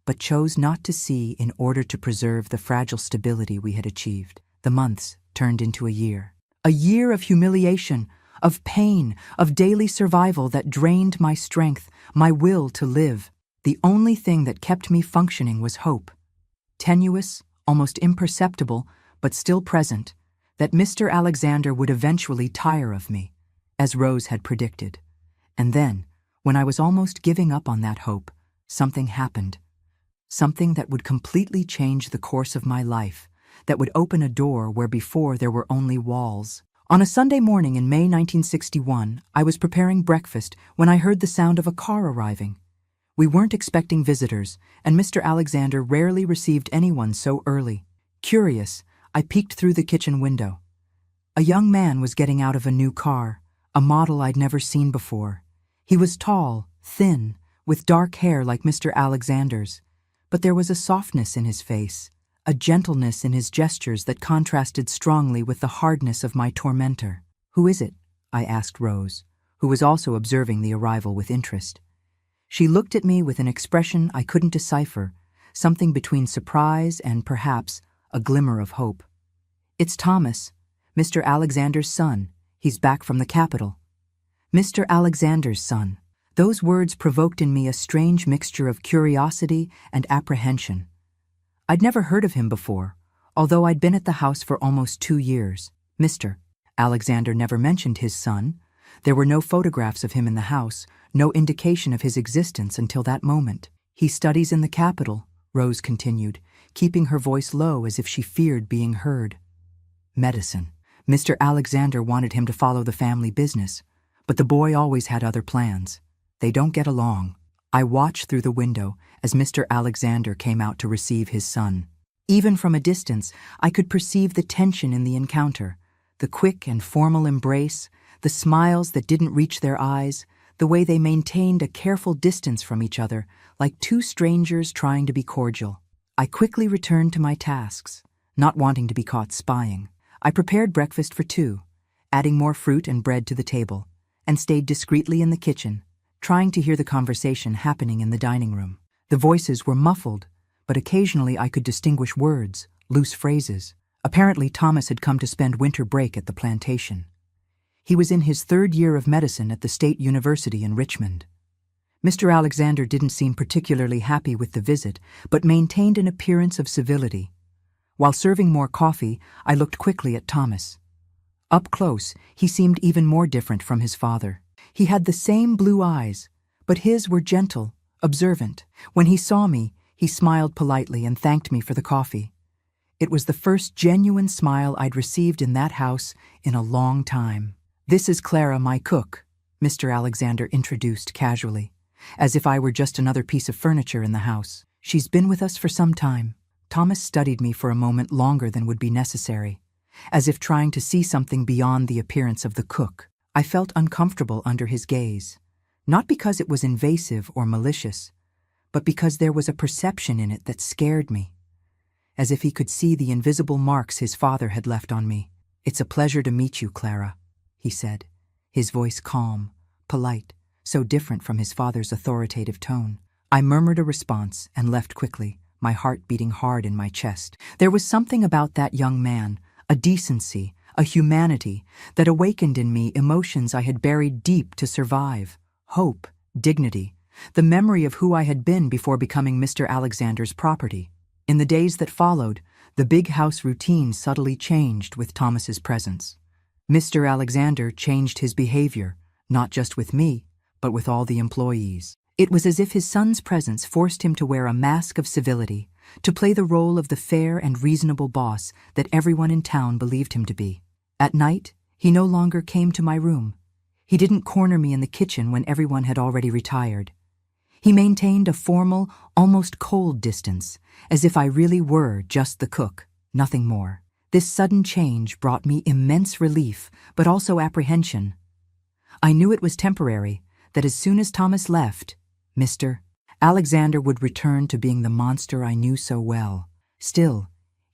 but chose not to see in order to preserve the fragile stability we had achieved. The months turned into a year. A year of humiliation, of pain, of daily survival that drained my strength, my will to live. The only thing that kept me functioning was hope. Tenuous, almost imperceptible, but still present, that Mr. Alexander would eventually tire of me, as Rose had predicted. And then, when I was almost giving up on that hope, something happened. Something that would completely change the course of my life, that would open a door where before there were only walls. On a Sunday morning in May 1961, I was preparing breakfast when I heard the sound of a car arriving. We weren't expecting visitors, and Mr. Alexander rarely received anyone so early. Curious, I peeked through the kitchen window. A young man was getting out of a new car, a model I'd never seen before. He was tall, thin, with dark hair like Mr. Alexander's, but there was a softness in his face, a gentleness in his gestures that contrasted strongly with the hardness of my tormentor. "Who is it?" I asked Rose, who was also observing the arrival with interest. She looked at me with an expression I couldn't decipher, something between surprise and, perhaps, a glimmer of hope. "It's Thomas, Mr. Alexander's son. He's back from the capital." Mr. Alexander's son. Those words provoked in me a strange mixture of curiosity and apprehension. I'd never heard of him before, although I'd been at the house for almost 2 years. Mr. Alexander never mentioned his son. There were no photographs of him in the house, no indication of his existence until that moment. "He studies in the capital," Rose continued, keeping her voice low as if she feared being heard. "Medicine. Mr. Alexander wanted him to follow the family business, but the boy always had other plans. They don't get along." I watched through the window as Mr. Alexander came out to receive his son. Even from a distance, I could perceive the tension in the encounter, the quick and formal embrace, the smiles that didn't reach their eyes, the way they maintained a careful distance from each other, like two strangers trying to be cordial. I quickly returned to my tasks, not wanting to be caught spying. I prepared breakfast for 2, adding more fruit and bread to the table, and stayed discreetly in the kitchen, trying to hear the conversation happening in the dining room. The voices were muffled, but occasionally I could distinguish words, loose phrases. Apparently Thomas had come to spend winter break at the plantation. He was in his 3rd year of medicine at the State University in Richmond. Mr. Alexander didn't seem particularly happy with the visit, but maintained an appearance of civility. While serving more coffee, I looked quickly at Thomas. Up close, he seemed even more different from his father. He had the same blue eyes, but his were gentle, observant. When he saw me, he smiled politely and thanked me for the coffee. It was the first genuine smile I'd received in that house in a long time. "This is Clara, my cook," Mr. Alexander introduced casually, as if I were just another piece of furniture in the house. "She's been with us for some time." Thomas studied me for a moment longer than would be necessary, as if trying to see something beyond the appearance of the cook. I felt uncomfortable under his gaze, not because it was invasive or malicious, but because there was a perception in it that scared me, as if he could see the invisible marks his father had left on me. "It's a pleasure to meet you, Clara," he said, his voice calm, polite, so different from his father's authoritative tone. I murmured a response and left quickly, my heart beating hard in my chest. There was something about that young man, a decency, a humanity, that awakened in me emotions I had buried deep to survive: hope, dignity, the memory of who I had been before becoming Mr. Alexander's property. In the days that followed, the big house routine subtly changed with Thomas's presence. Mr. Alexander changed his behavior, not just with me, but with all the employees. It was as if his son's presence forced him to wear a mask of civility, to play the role of the fair and reasonable boss that everyone in town believed him to be. At night, he no longer came to my room. He didn't corner me in the kitchen when everyone had already retired. He maintained a formal, almost cold distance, as if I really were just the cook, nothing more. This sudden change brought me immense relief, but also apprehension. I knew it was temporary, that as soon as Thomas left, Mr. Alexander would return to being the monster I knew so well. Still,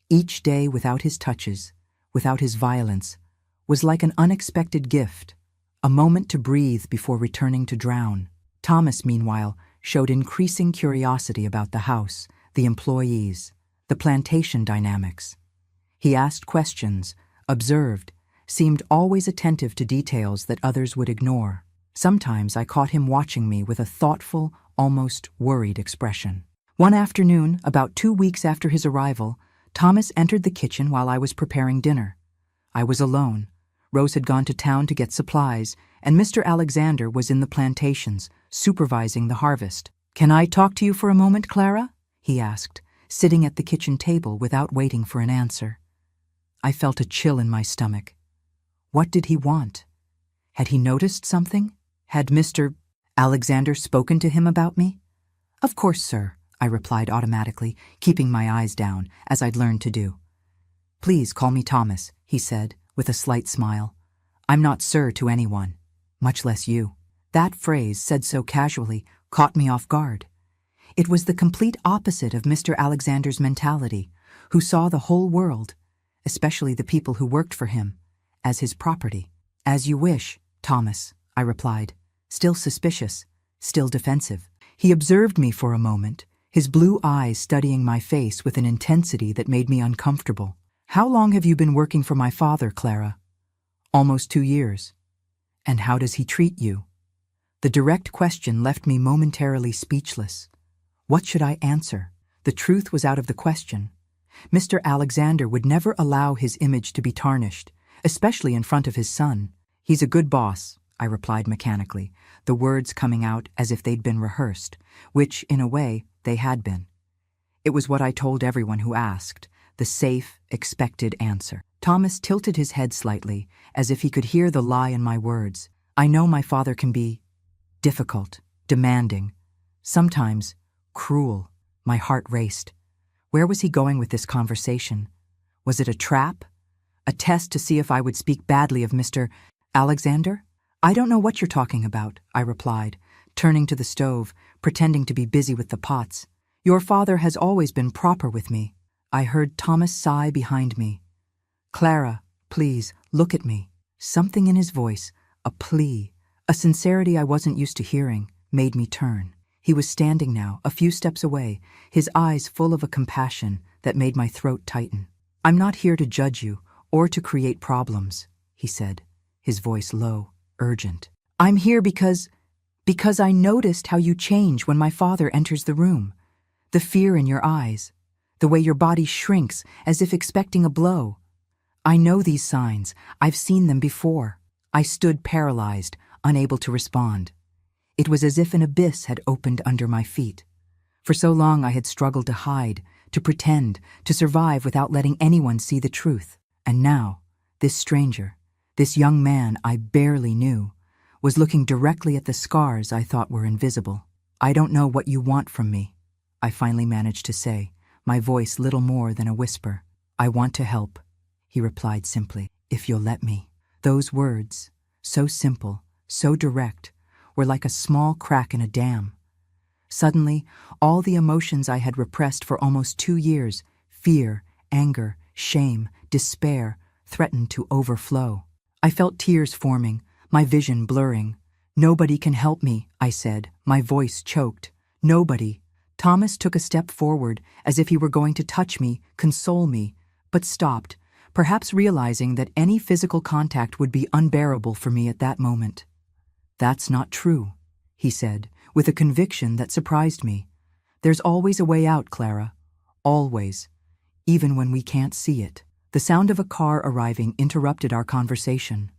each day without his touches, without his violence, was like an unexpected gift, a moment to breathe before returning to drown. Thomas, meanwhile, showed increasing curiosity about the house, the employees, the plantation dynamics. He asked questions, observed, seemed always attentive to details that others would ignore. Sometimes I caught him watching me with a thoughtful, almost worried expression. One afternoon, about 2 weeks after his arrival, Thomas entered the kitchen while I was preparing dinner. I was alone. Rose had gone to town to get supplies, and Mr. Alexander was in the plantations, supervising the harvest. "Can I talk to you for a moment, Clara?" he asked, sitting at the kitchen table without waiting for an answer. I felt a chill in my stomach. What did he want? Had he noticed something? Had Mr. Alexander spoken to him about me? "Of course, sir," I replied automatically, keeping my eyes down, as I'd learned to do. "Please call me Thomas," he said, with a slight smile. "I'm not sir to anyone, much less you." That phrase, said so casually, caught me off guard. It was the complete opposite of Mr. Alexander's mentality, who saw the whole world, especially the people who worked for him, as his property. "As you wish, Thomas," I replied, still suspicious, still defensive. He observed me for a moment, his blue eyes studying my face with an intensity that made me uncomfortable. "How long have you been working for my father, Clara?" "Almost 2 years." "And how does he treat you?" The direct question left me momentarily speechless. What should I answer? The truth was out of the question. Mr. Alexander would never allow his image to be tarnished, especially in front of his son. "He's a good boss," I replied mechanically, the words coming out as if they'd been rehearsed, which, in a way, they had been. It was what I told everyone who asked, the safe, expected answer. Thomas tilted his head slightly, as if he could hear the lie in my words. "I know my father can be difficult, demanding, sometimes cruel." My heart raced. Where was he going with this conversation? Was it a trap? A test to see if I would speak badly of Mr. Alexander? "I don't know what you're talking about," I replied, turning to the stove, pretending to be busy with the pots. "Your father has always been proper with me." I heard Thomas sigh behind me. "Clara, please, look at me." Something in his voice, a plea, a sincerity I wasn't used to hearing, made me turn. He was standing now, a few steps away, his eyes full of a compassion that made my throat tighten. "I'm not here to judge you or to create problems," he said, his voice low, urgent. "I'm here because I noticed how you change when my father enters the room. The fear in your eyes, the way your body shrinks as if expecting a blow. I know these signs. I've seen them before." I stood paralyzed, unable to respond. It was as if an abyss had opened under my feet. For so long I had struggled to hide, to pretend, to survive without letting anyone see the truth. And now, this stranger, this young man I barely knew, was looking directly at the scars I thought were invisible. "I don't know what you want from me," I finally managed to say, my voice little more than a whisper. "I want to help," he replied simply, "if you'll let me." Those words, so simple, so direct, were like a small crack in a dam. Suddenly, all the emotions I had repressed for almost 2 years, fear, anger, shame, despair, threatened to overflow. I felt tears forming, my vision blurring. "Nobody can help me," I said, my voice choked. "Nobody." Thomas took a step forward, as if he were going to touch me, console me, but stopped, perhaps realizing that any physical contact would be unbearable for me at that moment. "That's not true," he said, with a conviction that surprised me. "There's always a way out, Clara. Always. Even when we can't see it." The sound of a car arriving interrupted our conversation.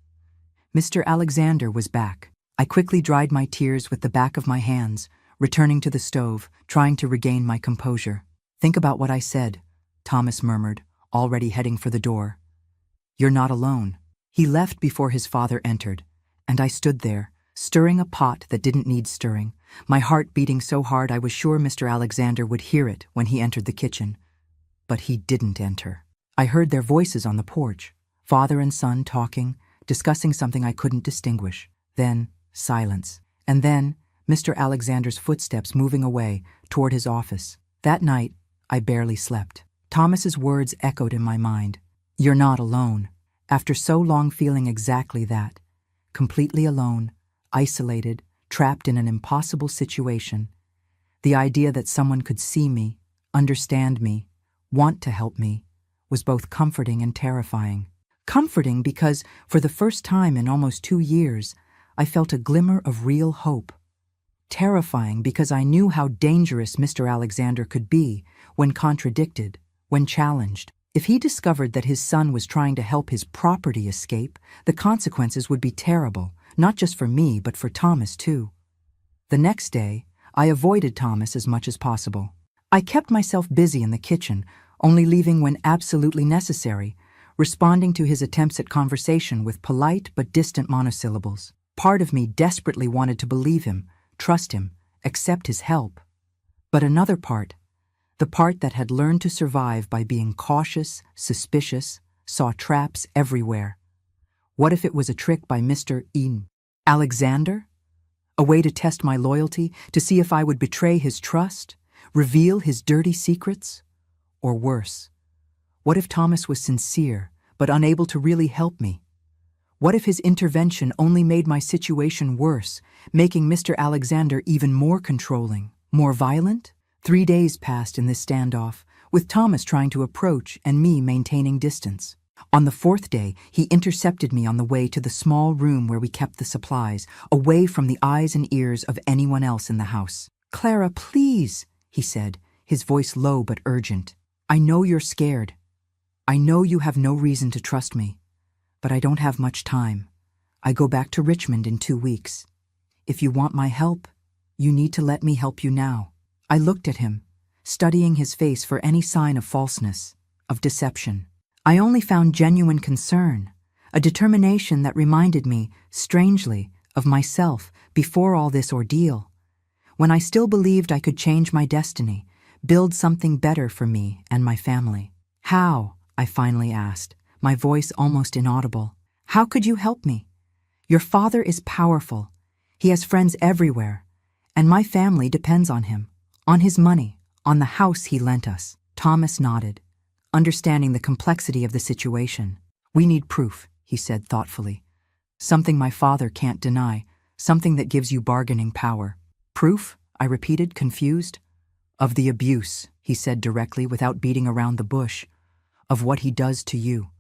Mr. Alexander was back. I quickly dried my tears with the back of my hands, returning to the stove, trying to regain my composure. "Think about what I said," Thomas murmured, already heading for the door. "You're not alone." He left before his father entered, and I stood there, stirring a pot that didn't need stirring, my heart beating so hard I was sure Mr. Alexander would hear it when he entered the kitchen. But he didn't enter. I heard their voices on the porch, father and son talking, discussing something I couldn't distinguish. Then, silence. And then, Mr. Alexander's footsteps moving away toward his office. That night, I barely slept. Thomas's words echoed in my mind. "You're not alone." After so long feeling exactly that, completely alone, isolated, trapped in an impossible situation, the idea that someone could see me, understand me, want to help me, was both comforting and terrifying. Comforting because, for the first time in almost 2 years, I felt a glimmer of real hope. Terrifying because I knew how dangerous Mr. Alexander could be when contradicted, when challenged. If he discovered that his son was trying to help his property escape, the consequences would be terrible, not just for me, but for Thomas too. The next day, I avoided Thomas as much as possible. I kept myself busy in the kitchen, only leaving when absolutely necessary, responding to his attempts at conversation with polite but distant monosyllables. Part of me desperately wanted to believe him, trust him, accept his help. But another part, the part that had learned to survive by being cautious, suspicious, saw traps everywhere. What if it was a trick by Mr. Alexander? A way to test my loyalty, to see if I would betray his trust, reveal his dirty secrets? Or worse, what if Thomas was sincere, but unable to really help me? What if his intervention only made my situation worse, making Mr. Alexander even more controlling, more violent? 3 days passed in this standoff, with Thomas trying to approach and me maintaining distance. On the 4th day, he intercepted me on the way to the small room where we kept the supplies, away from the eyes and ears of anyone else in the house. "Clara, please," he said, his voice low but urgent. "I know you're scared. I know you have no reason to trust me. But I don't have much time. I go back to Richmond in 2 weeks. If you want my help, you need to let me help you now." I looked at him, studying his face for any sign of falseness, of deception. I only found genuine concern, a determination that reminded me, strangely, of myself before all this ordeal, when I still believed I could change my destiny, build something better for me and my family. "How?" I finally asked, my voice almost inaudible. "How could you help me? Your father is powerful. He has friends everywhere, and my family depends on him, on his money, on the house he lent us." Thomas nodded, understanding the complexity of the situation. "We need proof," he said thoughtfully. "Something my father can't deny, something that gives you bargaining power." "Proof?" I repeated, confused. "Of the abuse," he said directly without beating around the bush. "Of what he does to you.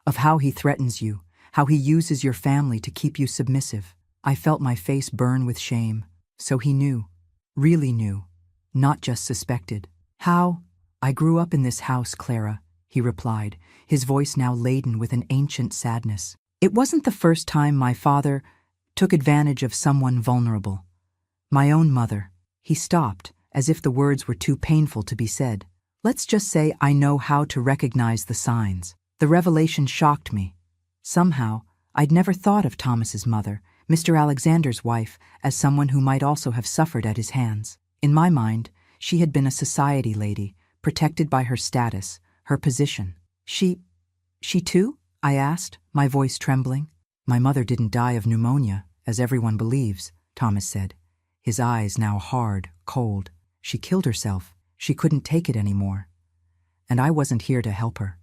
Of how he threatens you, how he uses your family to keep you submissive." I felt my face burn with shame. So he knew, really knew, not just suspected. "How? I grew up in this house, Clara," he replied, his voice now laden with an ancient sadness. "It wasn't the first time my father took advantage of someone vulnerable. My own mother." He stopped, as if the words were too painful to be said. Let's just say I know how to recognize the signs. The revelation shocked me. Somehow, I'd never thought of Thomas's mother, Mr. Alexander's wife, as someone who might also have suffered at his hands. In my mind, she had been a society lady, protected by her status, her position. She too? I asked, my voice trembling. My mother didn't die of pneumonia, as everyone believes, Thomas said, his eyes now hard, cold. She killed herself. She couldn't take it anymore. And I wasn't here to help her.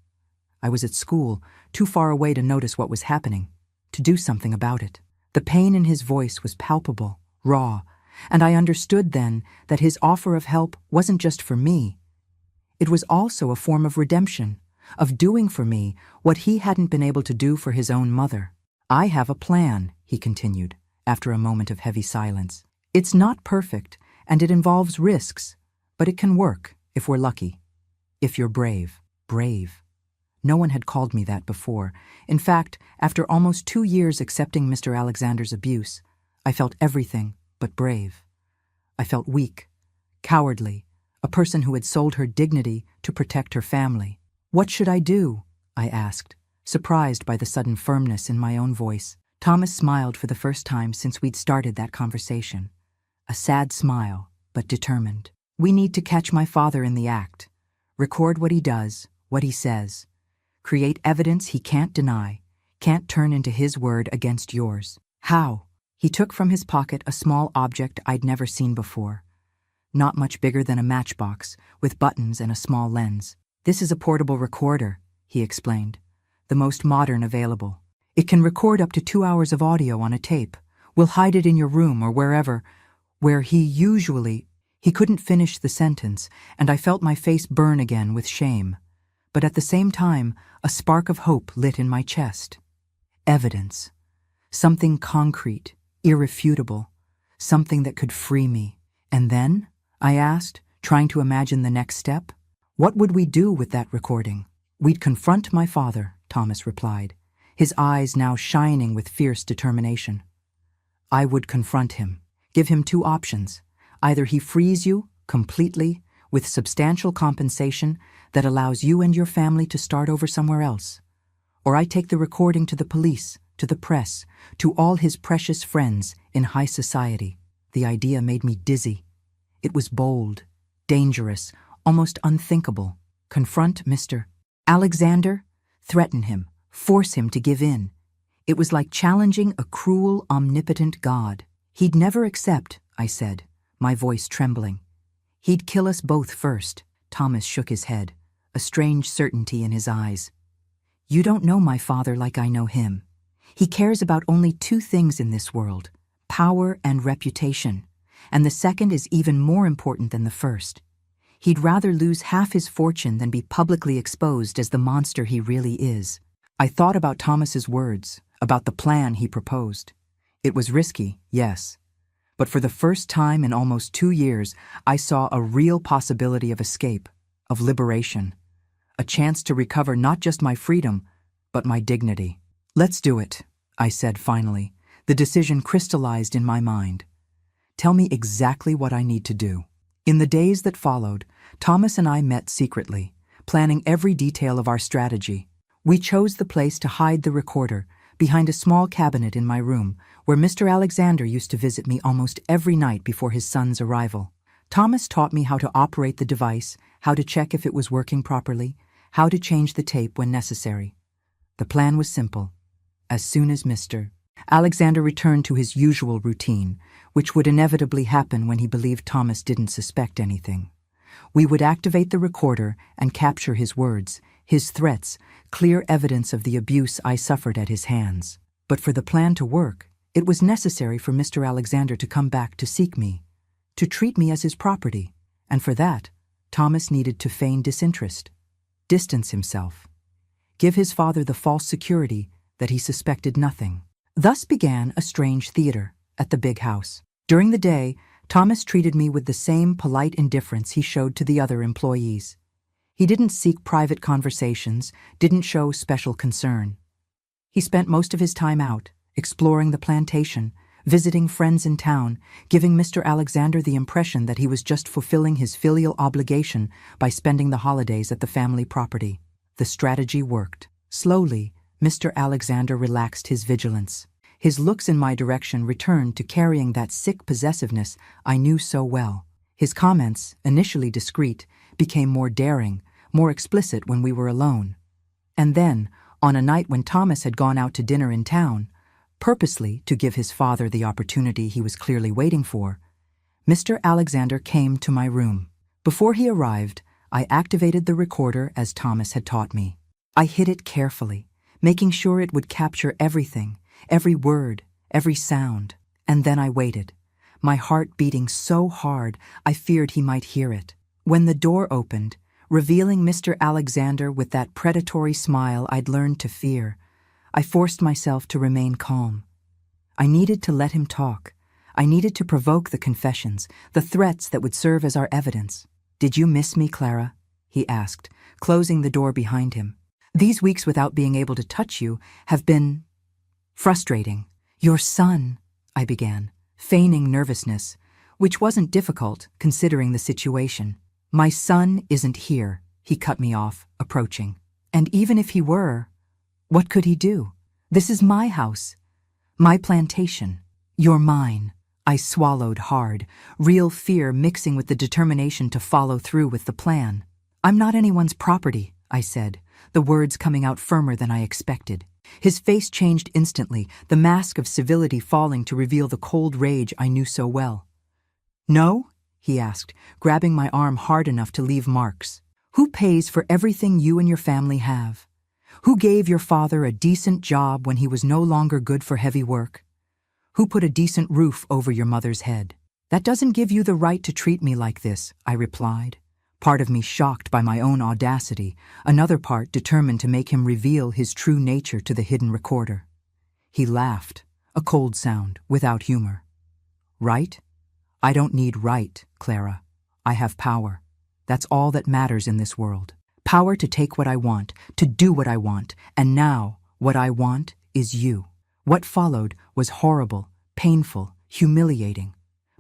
I was at school, too far away to notice what was happening, to do something about it. The pain in his voice was palpable, raw, and I understood then that his offer of help wasn't just for me. It was also a form of redemption, of doing for me what he hadn't been able to do for his own mother. I have a plan, he continued, after a moment of heavy silence. It's not perfect, and it involves risks, but it can work, if we're lucky. If you're brave. Brave. No one had called me that before. In fact, after almost 2 years accepting Mr. Alexander's abuse, I felt everything but brave. I felt weak, cowardly, a person who had sold her dignity to protect her family. What should I do? I asked, surprised by the sudden firmness in my own voice. Thomas smiled for the first time since we'd started that conversation. A sad smile, but determined. We need to catch my father in the act. Record what he does, what he says. Create evidence he can't deny, can't turn into his word against yours. How? He took from his pocket a small object I'd never seen before. Not much bigger than a matchbox, with buttons and a small lens. This is a portable recorder, he explained. The most modern available. It can record up to 2 hours of audio on a tape. We'll hide it in your room or wherever, where He couldn't finish the sentence, and I felt my face burn again with shame. But at the same time, a spark of hope lit in my chest. Evidence. Something concrete, irrefutable. Something that could free me. And then? I asked, trying to imagine the next step. What would we do with that recording? We'd confront my father, Thomas replied, his eyes now shining with fierce determination. I would confront him, give him 2 options. Either he frees you, completely, with substantial compensation that allows you and your family to start over somewhere else, or I take the recording to the police, to the press, to all his precious friends in high society. The idea made me dizzy. It was bold, dangerous, almost unthinkable. Confront Mr. Alexander, threaten him, force him to give in. It was like challenging a cruel, omnipotent God. He'd never accept, I said, my voice trembling. He'd kill us both first. Thomas shook his head, a strange certainty in his eyes. You don't know my father like I know him. He cares about only 2 things in this world, power and reputation, and the second is even more important than the first. He'd rather lose half his fortune than be publicly exposed as the monster he really is. I thought about Thomas's words, about the plan he proposed. It was risky, yes. But for the first time in almost 2 years, I saw a real possibility of escape, of liberation, a chance to recover not just my freedom, but my dignity. Let's do it, I said finally. The decision crystallized in my mind. Tell me exactly what I need to do. In the days that followed, Thomas and I met secretly, planning every detail of our strategy. We chose the place to hide the recorder, behind a small cabinet in my room, where Mr. Alexander used to visit me almost every night before his son's arrival. Thomas taught me how to operate the device, how to check if it was working properly, how to change the tape when necessary. The plan was simple. As soon as Mr. Alexander returned to his usual routine, which would inevitably happen when he believed Thomas didn't suspect anything, we would activate the recorder and capture his words, his threats, clear evidence of the abuse I suffered at his hands. But for the plan to work, it was necessary for Mr. Alexander to come back to seek me, to treat me as his property, and for that, Thomas needed to feign disinterest, distance himself, give his father the false security that he suspected nothing. Thus began a strange theater at the big house. During the day, Thomas treated me with the same polite indifference he showed to the other employees. He didn't seek private conversations, didn't show special concern. He spent most of his time out, exploring the plantation, visiting friends in town, giving Mr. Alexander the impression that he was just fulfilling his filial obligation by spending the holidays at the family property. The strategy worked. Slowly, Mr. Alexander relaxed his vigilance. His looks in my direction returned to carrying that sick possessiveness I knew so well. His comments, initially discreet, became more daring, more explicit when we were alone. And then, on a night when Thomas had gone out to dinner in town, purposely to give his father the opportunity he was clearly waiting for, Mr. Alexander came to my room. Before he arrived, I activated the recorder as Thomas had taught me. I hid it carefully, making sure it would capture everything, every word, every sound. And then I waited, my heart beating so hard I feared he might hear it. When the door opened, revealing Mr. Alexander with that predatory smile I'd learned to fear, I forced myself to remain calm. I needed to let him talk. I needed to provoke the confessions, the threats that would serve as our evidence. "Did you miss me, Clara?" he asked, closing the door behind him. "These weeks without being able to touch you have been frustrating." "Your son," I began, feigning nervousness, which wasn't difficult considering the situation. "My son isn't here," he cut me off, approaching. "And even if he were, what could he do? This is my house, my plantation. You're mine." I swallowed hard, real fear mixing with the determination to follow through with the plan. "I'm not anyone's property," I said, the words coming out firmer than I expected. His face changed instantly, the mask of civility falling to reveal the cold rage I knew so well. "No?" he asked, grabbing my arm hard enough to leave marks. "Who pays for everything you and your family have? Who gave your father a decent job when he was no longer good for heavy work? Who put a decent roof over your mother's head?" "That doesn't give you the right to treat me like this," I replied, part of me shocked by my own audacity, another part determined to make him reveal his true nature to the hidden recorder. He laughed, a cold sound, without humor. "Right? I don't need right, Clara. I have power. That's all that matters in this world. Power to take what I want, to do what I want, and now what I want is you." What followed was horrible, painful, humiliating.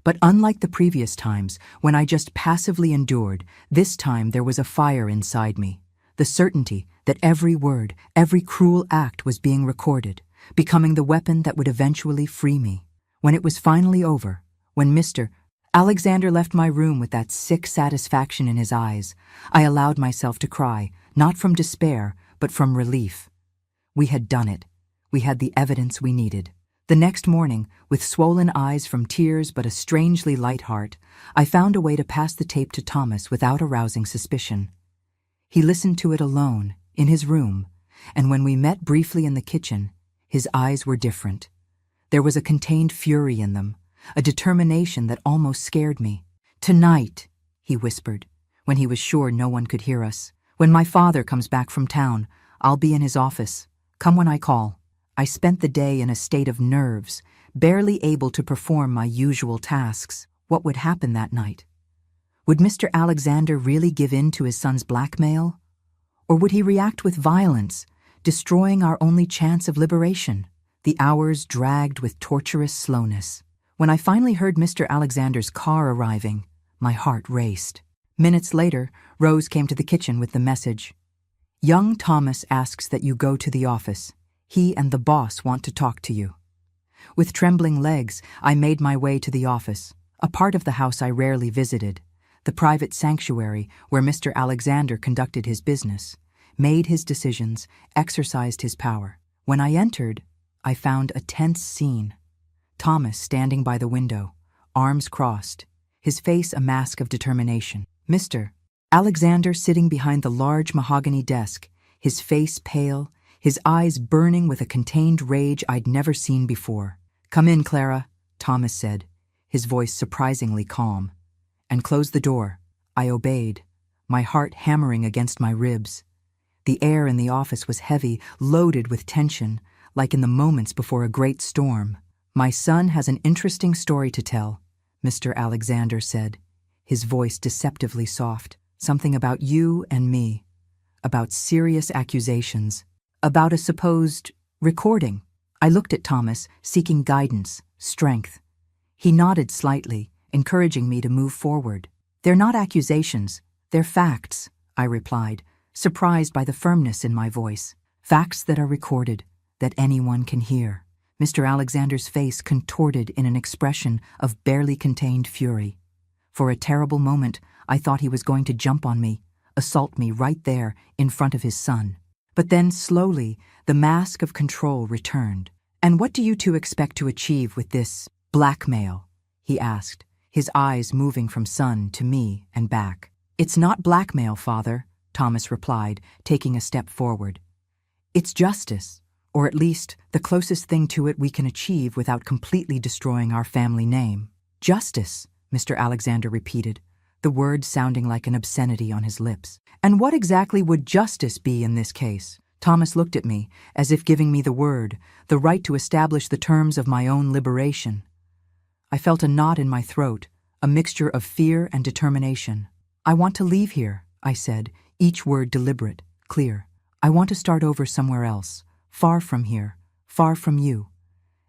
But unlike the previous times, when I just passively endured, this time there was a fire inside me, the certainty that every word, every cruel act was being recorded, becoming the weapon that would eventually free me. When it was finally over, when Mr. Alexander left my room with that sick satisfaction in his eyes, I allowed myself to cry, not from despair, but from relief. We had done it. We had the evidence we needed. The next morning, with swollen eyes from tears but a strangely light heart, I found a way to pass the tape to Thomas without arousing suspicion. He listened to it alone, in his room, and when we met briefly in the kitchen, his eyes were different. There was a contained fury in them, a determination that almost scared me. "Tonight," he whispered, when he was sure no one could hear us. "When my father comes back from town, I'll be in his office. Come when I call." I spent the day in a state of nerves, barely able to perform my usual tasks. What would happen that night? Would Mr. Alexander really give in to his son's blackmail? Or would he react with violence, destroying our only chance of liberation? The hours dragged with torturous slowness. When I finally heard Mr. Alexander's car arriving, my heart raced. Minutes later, Rose came to the kitchen with the message. "Young Thomas asks that you go to the office. He and the boss want to talk to you." With trembling legs, I made my way to the office, a part of the house I rarely visited, the private sanctuary where Mr. Alexander conducted his business, made his decisions, exercised his power. When I entered, I found a tense scene. Thomas standing by the window, arms crossed, his face a mask of determination. Mr. Alexander sitting behind the large mahogany desk, his face pale, his eyes burning with a contained rage I'd never seen before. "Come in, Clara," Thomas said, his voice surprisingly calm. "And close the door." I obeyed, my heart hammering against my ribs. The air in the office was heavy, loaded with tension, like in the moments before a great storm. "My son has an interesting story to tell," Mr. Alexander said, his voice deceptively soft. "Something about you and me, about serious accusations. About a supposed recording." I looked at Thomas, seeking guidance, strength. He nodded slightly, encouraging me to move forward. "They're not accusations, they're facts," I replied, surprised by the firmness in my voice. "Facts that are recorded, that anyone can hear." Mr. Alexander's face contorted in an expression of barely contained fury. For a terrible moment, I thought he was going to jump on me, assault me right there in front of his son. But then, slowly, the mask of control returned. "And what do you two expect to achieve with this blackmail?" he asked, his eyes moving from son to me and back. "It's not blackmail, Father," Thomas replied, taking a step forward. "It's justice, or at least the closest thing to it we can achieve without completely destroying our family name." "Justice," Mr. Alexander repeated, the word sounding like an obscenity on his lips. "And what exactly would justice be in this case?" Thomas looked at me, as if giving me the word, the right to establish the terms of my own liberation. I felt a knot in my throat, a mixture of fear and determination. "I want to leave here," I said, each word deliberate, clear. "I want to start over somewhere else, far from here, far from you.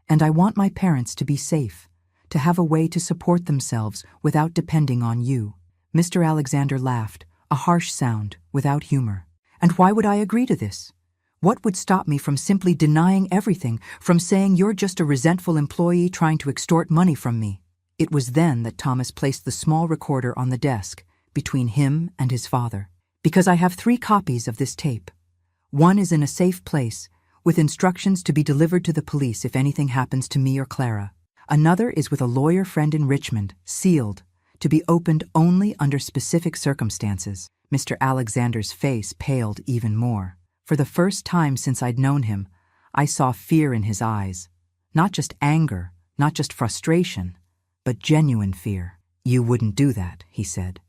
And I want my parents to be safe, to have a way to support themselves without depending on you." Mr. Alexander laughed, a harsh sound, without humor. "And why would I agree to this? What would stop me from simply denying everything, from saying you're just a resentful employee trying to extort money from me?" It was then that Thomas placed the small recorder on the desk, between him and his father. "Because I have 3 copies of this tape. One is in a safe place, with instructions to be delivered to the police if anything happens to me or Clara. Another is with a lawyer friend in Richmond, sealed, to be opened only under specific circumstances." Mr. Alexander's face paled even more. For the first time since I'd known him, I saw fear in his eyes. Not just anger, not just frustration, but genuine fear. "You wouldn't do that," he said.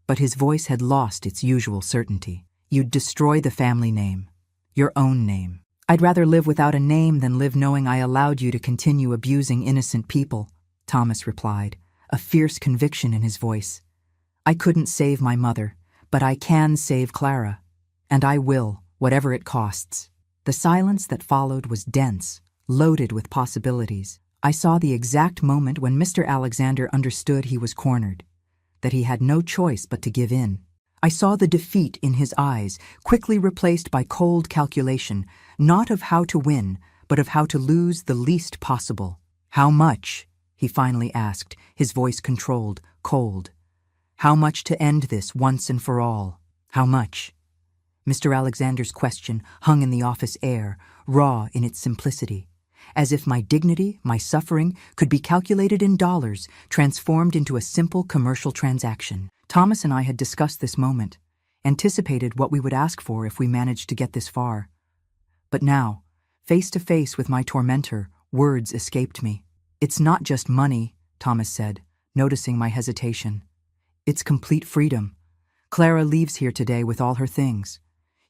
But his voice had lost its usual certainty. "You'd destroy the family name, your own name." "I'd rather live without a name than live knowing I allowed you to continue abusing innocent people," Thomas replied, a fierce conviction in his voice. "I couldn't save my mother, but I can save Clara. And I will, whatever it costs." The silence that followed was dense, loaded with possibilities. I saw the exact moment when Mr. Alexander understood he was cornered, that he had no choice but to give in. I saw the defeat in his eyes, quickly replaced by cold calculation, not of how to win, but of how to lose the least possible. "How much?" he finally asked, his voice controlled, cold. "How much to end this once and for all? How much?" Mr. Alexander's question hung in the office air, raw in its simplicity, as if my dignity, my suffering, could be calculated in dollars, transformed into a simple commercial transaction. Thomas and I had discussed this moment, anticipated what we would ask for if we managed to get this far. But now, face to face with my tormentor, words escaped me. "It's not just money," Thomas said, noticing my hesitation. "It's complete freedom. Clara leaves here today with all her things.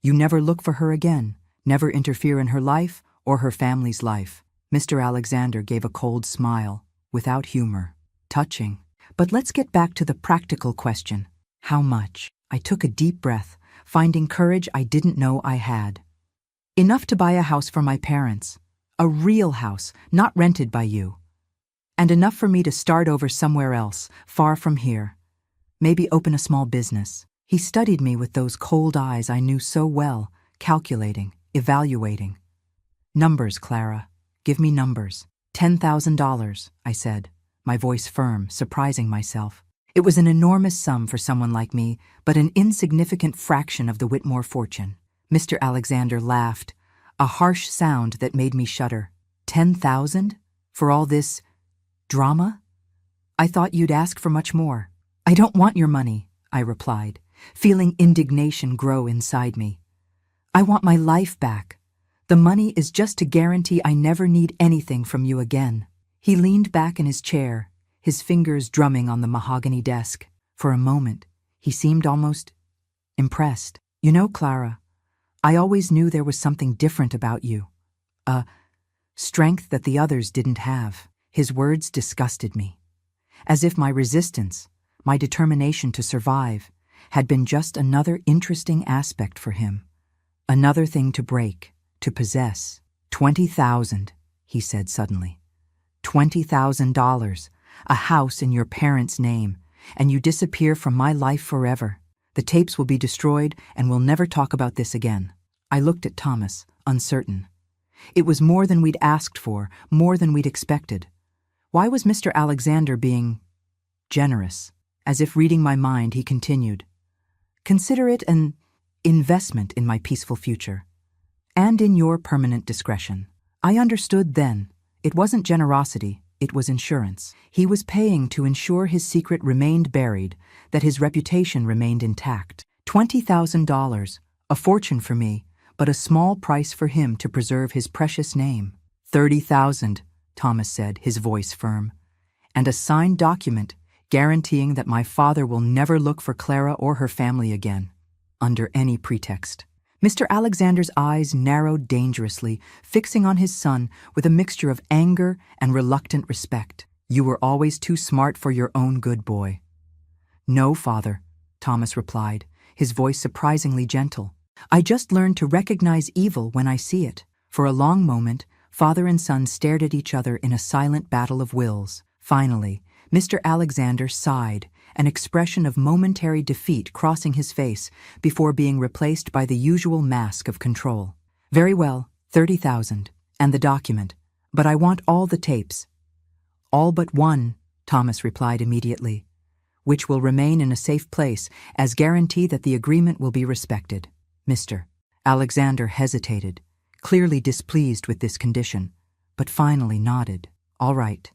You never look for her again, never interfere in her life or her family's life." Mr. Alexander gave a cold smile, without humor. Touching. "But let's get back to the practical question. How much?" I took a deep breath, finding courage I didn't know I had. "Enough to buy a house for my parents. A real house, not rented by you. And enough for me to start over somewhere else, far from here. Maybe open a small business." He studied me with those cold eyes I knew so well, calculating, evaluating. "Numbers, Clara. Give me numbers." $10,000, I said, my voice firm, surprising myself. It was an enormous sum for someone like me, but an insignificant fraction of the Whitmore fortune. Mr. Alexander laughed, a harsh sound that made me shudder. 10,000? For all this drama? I thought you'd ask for much more." "I don't want your money," I replied, feeling indignation grow inside me. "I want my life back. The money is just to guarantee I never need anything from you again." He leaned back in his chair, his fingers drumming on the mahogany desk. For a moment, he seemed almost impressed. "You know, Clara, I always knew there was something different about you. A strength that the others didn't have." His words disgusted me, as if my resistance, my determination to survive, had been just another interesting aspect for him. Another thing to break, to possess. 20,000, he said suddenly. $20,000, a house in your parents' name, and you disappear from my life forever. The tapes will be destroyed, and we'll never talk about this again. I looked at Thomas, uncertain. It was more than we'd asked for, more than we'd expected. Why was Mr. Alexander being generous? As if reading my mind, he continued, "Consider it an investment in my peaceful future, and in your permanent discretion." I understood then. It wasn't generosity, it was insurance. He was paying to ensure his secret remained buried, that his reputation remained intact. $20,000, a fortune for me, but a small price for him to preserve his precious name. $30,000, Thomas said, his voice firm, and a signed document guaranteeing that my father will never look for Clara or her family again, under any pretext. Mr. Alexander's eyes narrowed dangerously, fixing on his son with a mixture of anger and reluctant respect. "You were always too smart for your own good, boy." "No, father," Thomas replied, his voice surprisingly gentle. "I just learned to recognize evil when I see it." For a long moment, father and son stared at each other in a silent battle of wills. Finally, Mr. Alexander sighed, an expression of momentary defeat crossing his face before being replaced by the usual mask of control. "Very well, 30,000, and the document, but I want all the tapes." "All but one," Thomas replied immediately, "which will remain in a safe place as guarantee that the agreement will be respected." Mr. Alexander hesitated, clearly displeased with this condition, but finally nodded. "All right.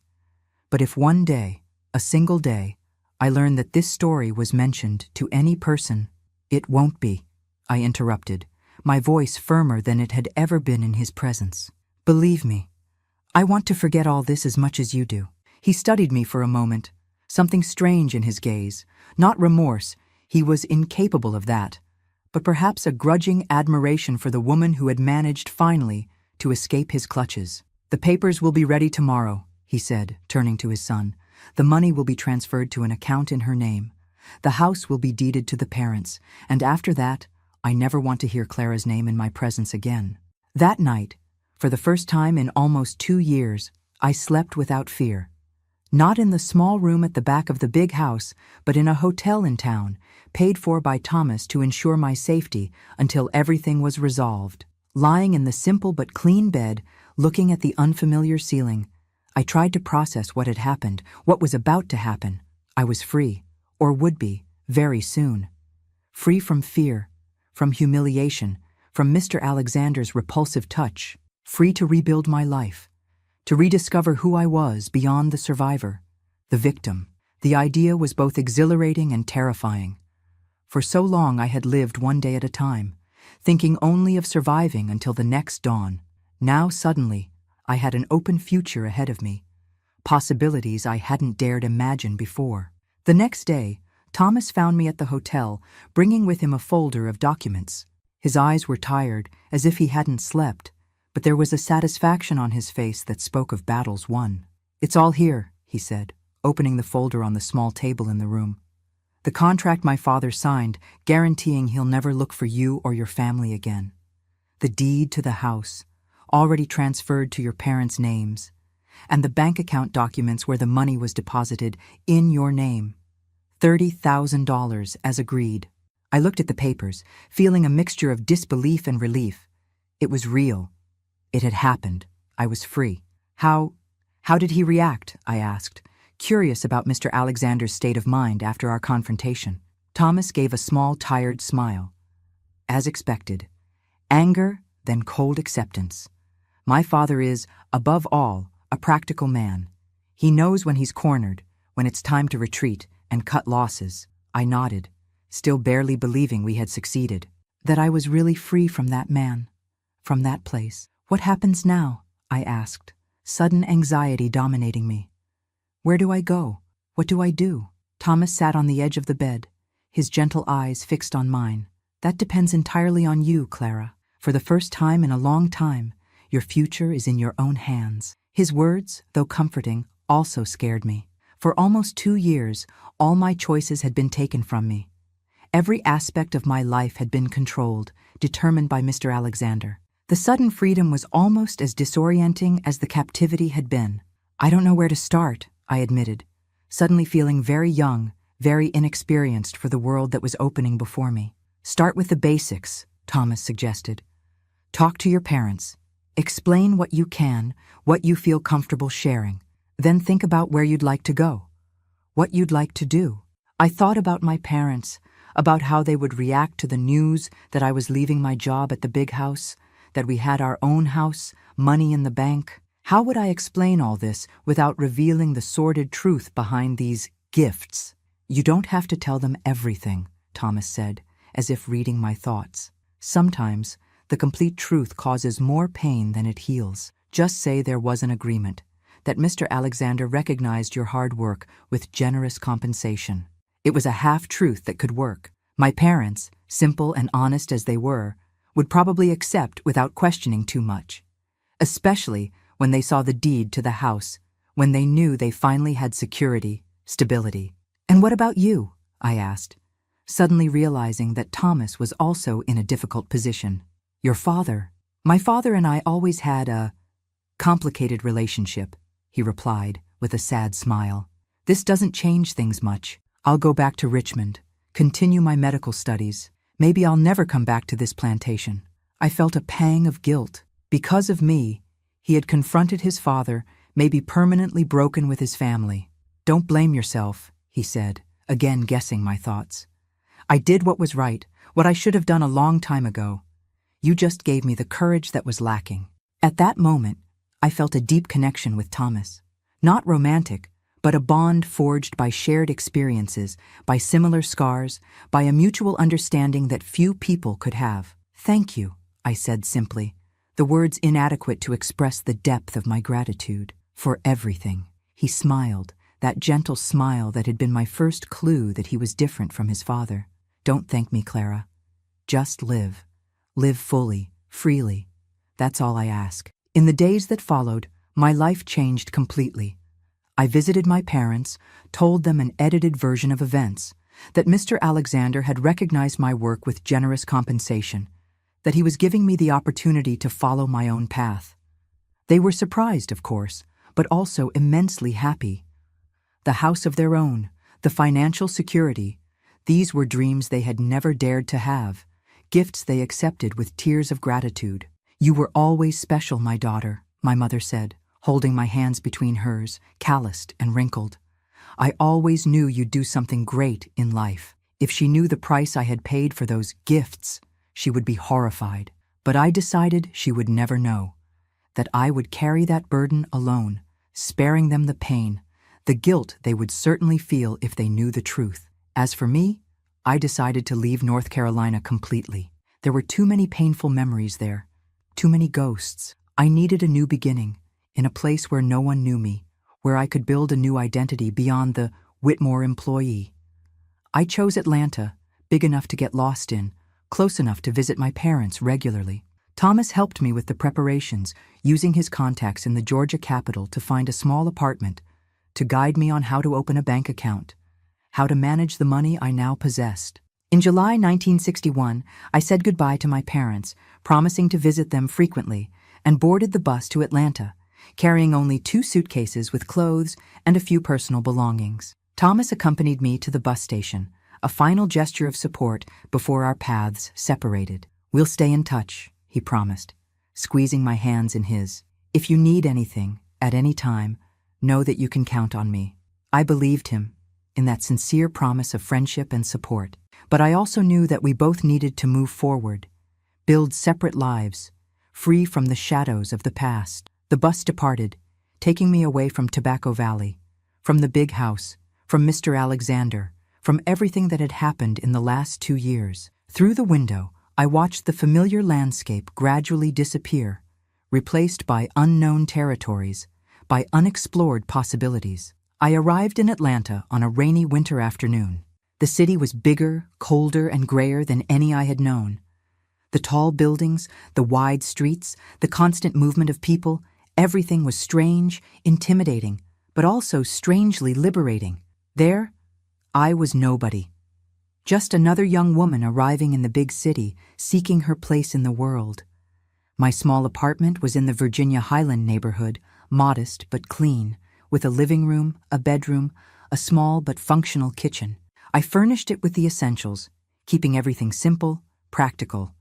But if one day, a single day, I learn that this story was mentioned to any person—" "It won't be," I interrupted, my voice firmer than it had ever been in his presence. "Believe me, I want to forget all this as much as you do." He studied me for a moment, something strange in his gaze. Not remorse, he was incapable of that, but perhaps a grudging admiration for the woman who had managed finally to escape his clutches. "The papers will be ready tomorrow," he said, turning to his son. "The money will be transferred to an account in her name. The house will be deeded to the parents, and after that, I never want to hear Clara's name in my presence again." That night, for the first time in almost 2 years, I slept without fear. Not in the small room at the back of the big house, but in a hotel in town, paid for by Thomas to ensure my safety until everything was resolved. Lying in the simple but clean bed, looking at the unfamiliar ceiling, I tried to process what had happened, what was about to happen. I was free, or would be, very soon. Free from fear, from humiliation, from Mr. Alexander's repulsive touch. Free to rebuild my life, to rediscover who I was beyond the survivor, the victim. The idea was both exhilarating and terrifying. For so long I had lived one day at a time, thinking only of surviving until the next dawn. Now suddenly, I had an open future ahead of me, possibilities I hadn't dared imagine before. The next day, Thomas found me at the hotel, bringing with him a folder of documents. His eyes were tired, as if he hadn't slept, but there was a satisfaction on his face that spoke of battles won. "It's all here," he said, opening the folder on the small table in the room. "The contract my father signed, guaranteeing he'll never look for you or your family again. The deed to the house, already transferred to your parents' names, and the bank account documents where the money was deposited in your name. $30,000 as agreed." I looked at the papers, feeling a mixture of disbelief and relief. It was real. It had happened. I was free. How did he react?" I asked, curious about Mr. Alexander's state of mind after our confrontation. Thomas gave a small, tired smile. "As expected. Anger, then cold acceptance. My father is, above all, a practical man. He knows when he's cornered, when it's time to retreat and cut losses." I nodded, still barely believing we had succeeded. That I was really free from that man, from that place. "What happens now?" I asked, sudden anxiety dominating me. "Where do I go? What do I do?" Thomas sat on the edge of the bed, his gentle eyes fixed on mine. "That depends entirely on you, Clara. For the first time in a long time, your future is in your own hands." His words, though comforting, also scared me. For almost 2 years, all my choices had been taken from me. Every aspect of my life had been controlled, determined by Mr. Alexander. The sudden freedom was almost as disorienting as the captivity had been. I don't know where to start, I admitted, suddenly feeling very young, very inexperienced for the world that was opening before me. Start with the basics, Thomas suggested. Talk to your parents. Explain what you can, what you feel comfortable sharing. Then think about where you'd like to go, what you'd like to do. I thought about my parents, about how they would react to the news that I was leaving my job at the big house, that we had our own house, money in the bank. How would I explain all this without revealing the sordid truth behind these gifts? You don't have to tell them everything, Thomas said, as if reading my thoughts. Sometimes, the complete truth causes more pain than it heals. Just say there was an agreement, that Mr. Alexander recognized your hard work with generous compensation. It was a half-truth that could work. My parents, simple and honest as they were, would probably accept without questioning too much, especially when they saw the deed to the house, when they knew they finally had security, stability. And what about you? I asked, suddenly realizing that Thomas was also in a difficult position. Your father. My father and I always had a complicated relationship, he replied with a sad smile. This doesn't change things much. I'll go back to Richmond, continue my medical studies. Maybe I'll never come back to this plantation. I felt a pang of guilt. Because of me, he had confronted his father, maybe permanently broken with his family. Don't blame yourself, he said, again guessing my thoughts. I did what was right, what I should have done a long time ago. You just gave me the courage that was lacking. At that moment, I felt a deep connection with Thomas. Not romantic, but a bond forged by shared experiences, by similar scars, by a mutual understanding that few people could have. Thank you, I said simply, the words inadequate to express the depth of my gratitude for everything. He smiled, that gentle smile that had been my first clue that he was different from his father. Don't thank me, Clara. Just live. Live fully, freely. That's all I ask. In the days that followed, my life changed completely. I visited my parents, told them an edited version of events, that Mr. Alexander had recognized my work with generous compensation, that he was giving me the opportunity to follow my own path. They were surprised, of course, but also immensely happy. The house of their own, the financial security, these were dreams they had never dared to have, gifts they accepted with tears of gratitude. You were always special, my daughter, my mother said, holding my hands between hers, calloused and wrinkled. I always knew you'd do something great in life. If she knew the price I had paid for those gifts, she would be horrified. But I decided she would never know, that I would carry that burden alone, sparing them the pain, the guilt they would certainly feel if they knew the truth. As for me, I decided to leave North Carolina completely. There were too many painful memories there, too many ghosts. I needed a new beginning, in a place where no one knew me, where I could build a new identity beyond the Whitmore employee. I chose Atlanta, big enough to get lost in, close enough to visit my parents regularly. Thomas helped me with the preparations, using his contacts in the Georgia capital to find a small apartment, to guide me on how to open a bank account, how to manage the money I now possessed. In July 1961, I said goodbye to my parents, promising to visit them frequently, and boarded the bus to Atlanta, carrying only 2 suitcases with clothes and a few personal belongings. Thomas accompanied me to the bus station, a final gesture of support before our paths separated. We'll stay in touch, he promised, squeezing my hands in his. If you need anything, at any time, know that you can count on me. I believed him, in that sincere promise of friendship and support. But I also knew that we both needed to move forward, build separate lives, free from the shadows of the past. The bus departed, taking me away from Tobacco Valley, from the big house, from Mr. Alexander, from everything that had happened in the last 2 years. Through the window, I watched the familiar landscape gradually disappear, replaced by unknown territories, by unexplored possibilities. I arrived in Atlanta on a rainy winter afternoon. The city was bigger, colder, and grayer than any I had known. The tall buildings, the wide streets, the constant movement of people, everything was strange, intimidating, but also strangely liberating. There, I was nobody. Just another young woman arriving in the big city, seeking her place in the world. My small apartment was in the Virginia Highland neighborhood, modest but clean, with a living room, a bedroom, a small but functional kitchen. I furnished it with the essentials, keeping everything simple, practical.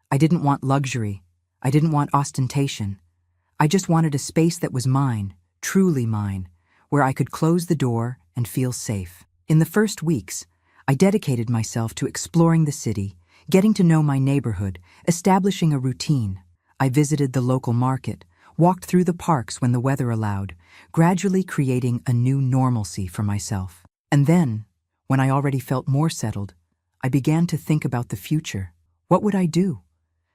I didn't want luxury. I didn't want ostentation. I just wanted a space that was mine, truly mine, where I could close the door and feel safe. In the first weeks, I dedicated myself to exploring the city, getting to know my neighborhood, establishing a routine. I visited the local market, walked through the parks when the weather allowed, gradually creating a new normalcy for myself. And then, when I already felt more settled, I began to think about the future. What would I do?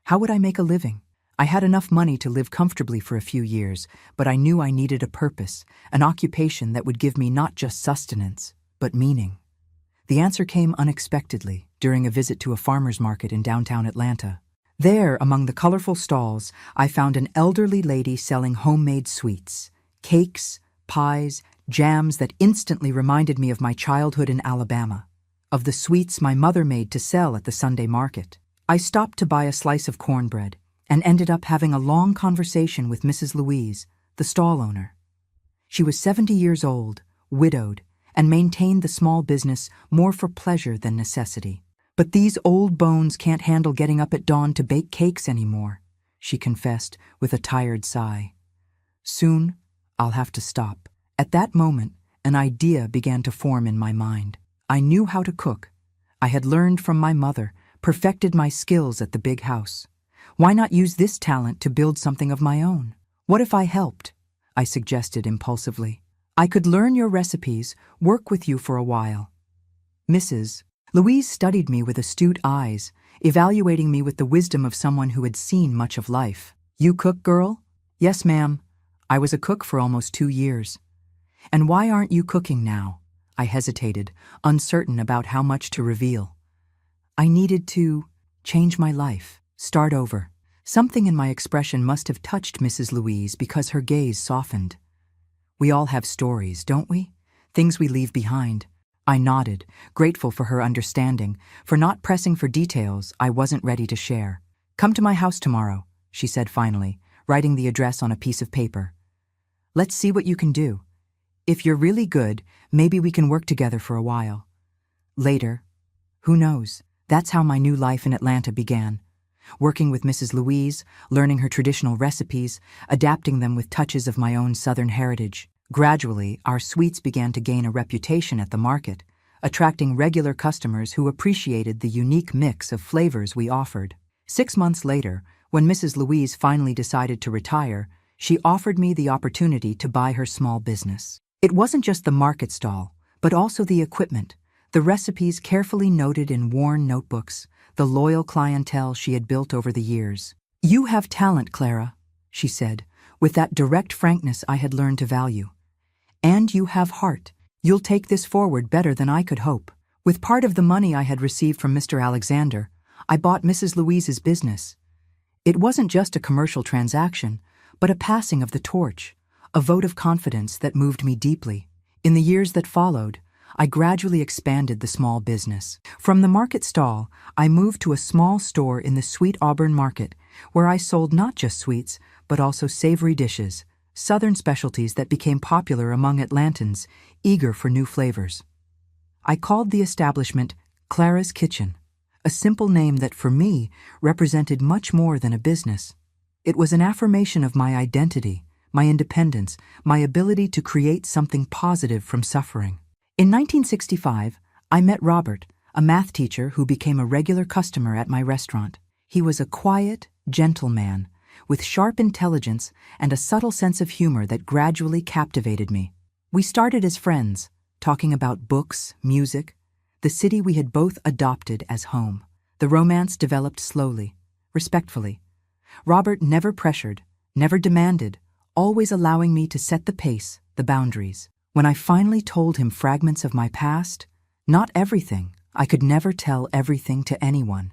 How would I make a living? I had enough money to live comfortably for a few years, but I knew I needed a purpose, an occupation that would give me not just sustenance, but meaning. The answer came unexpectedly during a visit to a farmer's market in downtown Atlanta. There, among the colorful stalls, I found an elderly lady selling homemade sweets, cakes, pies, jams that instantly reminded me of my childhood in Alabama, of the sweets my mother made to sell at the Sunday market. I stopped to buy a slice of cornbread and ended up having a long conversation with Mrs. Louise, the stall owner. She was 70 years old, widowed, and maintained the small business more for pleasure than necessity. "But these old bones can't handle getting up at dawn to bake cakes anymore," she confessed with a tired sigh. "Soon, I'll have to stop." At that moment, an idea began to form in my mind. I knew how to cook. I had learned from my mother, perfected my skills at the big house. Why not use this talent to build something of my own? "What if I helped?" I suggested impulsively. "I could learn your recipes, work with you for a while." Mrs. Louise studied me with astute eyes, evaluating me with the wisdom of someone who had seen much of life. "You cook, girl?" "Yes, ma'am. I was a cook for almost 2 years." "And why aren't you cooking now?" I hesitated, uncertain about how much to reveal. "I needed to change my life, start over." Something in my expression must have touched Mrs. Louise because her gaze softened. "We all have stories, don't we? Things we leave behind." I nodded, grateful for her understanding, for not pressing for details I wasn't ready to share. "Come to my house tomorrow," she said finally, writing the address on a piece of paper. "Let's see what you can do. If you're really good, maybe we can work together for a while. Later, who knows?" That's how my new life in Atlanta began. Working with Mrs. Louise, learning her traditional recipes, adapting them with touches of my own Southern heritage. Gradually, our sweets began to gain a reputation at the market, attracting regular customers who appreciated the unique mix of flavors we offered. 6 months later, when Mrs. Louise finally decided to retire, she offered me the opportunity to buy her small business. It wasn't just the market stall, but also the equipment, the recipes carefully noted in worn notebooks, the loyal clientele she had built over the years. "You have talent, Clara," she said, with that direct frankness I had learned to value. "And you have heart. You'll take this forward better than I could hope." With part of the money I had received from Mr. Alexander, I bought Mrs. Louise's business. It wasn't just a commercial transaction, but a passing of the torch, a vote of confidence that moved me deeply. In the years that followed, I gradually expanded the small business. From the market stall, I moved to a small store in the Sweet Auburn Market, where I sold not just sweets, but also savory dishes, Southern specialties that became popular among Atlantans, eager for new flavors. I called the establishment Clara's Kitchen, a simple name that for me represented much more than a business. It was an affirmation of my identity, my independence, my ability to create something positive from suffering. In 1965, I met Robert, a math teacher who became a regular customer at my restaurant. He was a quiet, gentle man, with sharp intelligence and a subtle sense of humor that gradually captivated me. We started as friends, talking about books, music, the city we had both adopted as home. The romance developed slowly, respectfully. Robert never pressured, never demanded, always allowing me to set the pace, the boundaries. When I finally told him fragments of my past, not everything, I could never tell everything to anyone,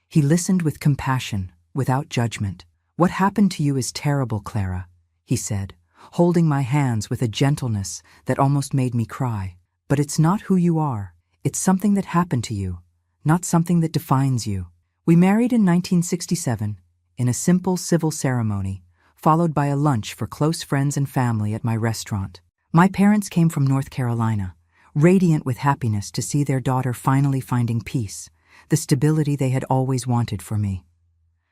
he listened with compassion, without judgment. "What happened to you is terrible, Clara," he said, holding my hands with a gentleness that almost made me cry. "But it's not who you are. It's something that happened to you, not something that defines you." We married in 1967, in a simple civil ceremony, followed by a lunch for close friends and family at my restaurant. My parents came from North Carolina, radiant with happiness to see their daughter finally finding peace, the stability they had always wanted for me.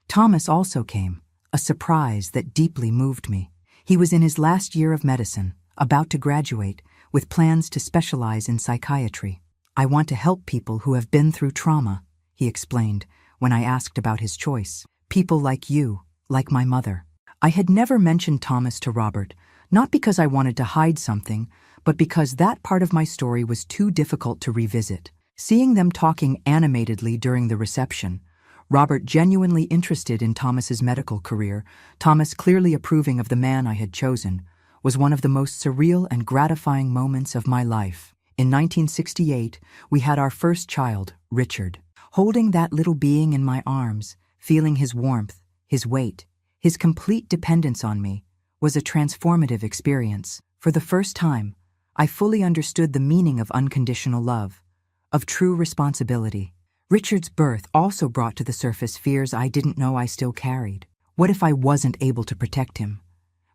Thomas also came, a surprise that deeply moved me. He was in his last year of medicine, about to graduate, with plans to specialize in psychiatry. "I want to help people who have been through trauma," he explained when I asked about his choice. "People like you, like my mother." I had never mentioned Thomas to Robert, not because I wanted to hide something, but because that part of my story was too difficult to revisit. Seeing them talking animatedly during the reception, Robert genuinely interested in Thomas's medical career, Thomas clearly approving of the man I had chosen, was one of the most surreal and gratifying moments of my life. In 1968, we had our first child, Richard. Holding that little being in my arms, feeling his warmth, his weight, his complete dependence on me, was a transformative experience. For the first time, I fully understood the meaning of unconditional love, of true responsibility. Richard's birth also brought to the surface fears I didn't know I still carried. What if I wasn't able to protect him?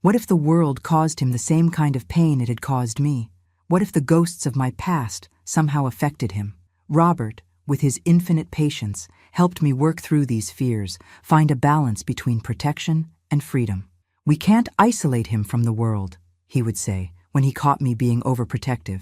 What if the world caused him the same kind of pain it had caused me? What if the ghosts of my past somehow affected him? Robert, with his infinite patience, helped me work through these fears, find a balance between protection and freedom. "We can't isolate him from the world," he would say when he caught me being overprotective.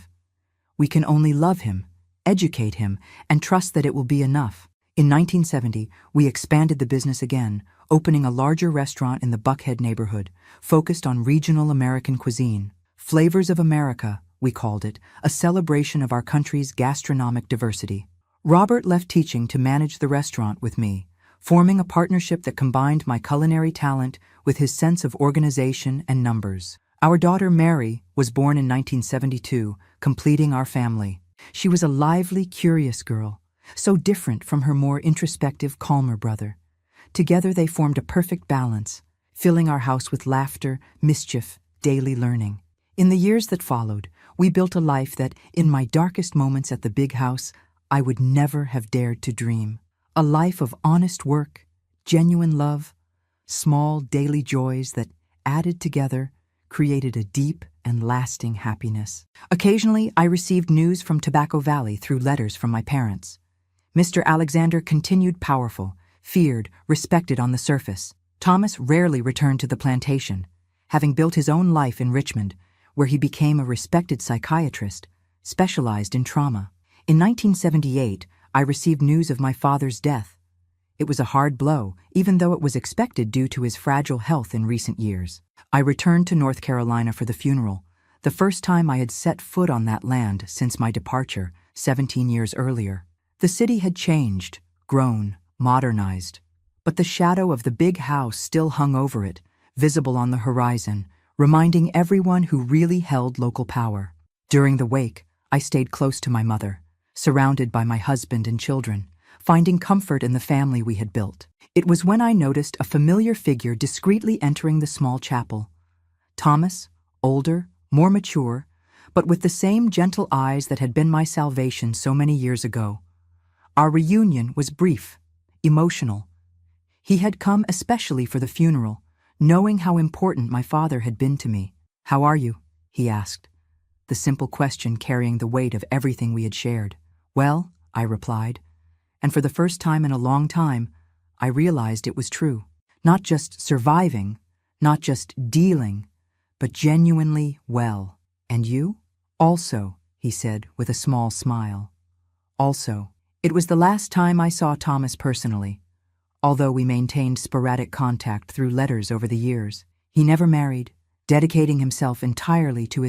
"We can only love him, educate him, and trust that it will be enough." In 1970, we expanded the business again, opening a larger restaurant in the Buckhead neighborhood, focused on regional American cuisine. Flavors of America, we called it, a celebration of our country's gastronomic diversity. Robert left teaching to manage the restaurant with me, forming a partnership that combined my culinary talent with his sense of organization and numbers. Our daughter Mary was born in 1972, completing our family. She was a lively, curious girl, so different from her more introspective, calmer brother. Together they formed a perfect balance, filling our house with laughter, mischief, daily learning. In the years that followed, we built a life that, in my darkest moments at the big house, I would never have dared to dream. A life of honest work, genuine love, small daily joys that, added together, created a deep and lasting happiness. Occasionally, I received news from Tobacco Valley through letters from my parents. Mr. Alexander continued powerful, feared, respected on the surface. Thomas rarely returned to the plantation, having built his own life in Richmond, where he became a respected psychiatrist, specialized in trauma. In 1978, I received news of my father's death. It was a hard blow, even though it was expected due to his fragile health in recent years. I returned to North Carolina for the funeral, the first time I had set foot on that land since my departure 17 years earlier. The city had changed, grown, modernized, but the shadow of the big house still hung over it, visible on the horizon, reminding everyone who really held local power. During the wake, I stayed close to my mother, surrounded by my husband and children, finding comfort in the family we had built. It was when I noticed a familiar figure discreetly entering the small chapel. Thomas, older, more mature, but with the same gentle eyes that had been my salvation so many years ago. Our reunion was brief, emotional. He had come especially for the funeral, knowing how important my father had been to me. "How are you?" he asked, the simple question carrying the weight of everything we had shared. "Well," I replied, and for the first time in a long time, I realized it was true. Not just surviving, not just dealing, but genuinely well. "And you?" "Also," he said with a small smile. "Also." It was the last time I saw Thomas personally, although we maintained sporadic contact through letters over the years. He never married, dedicating himself entirely to his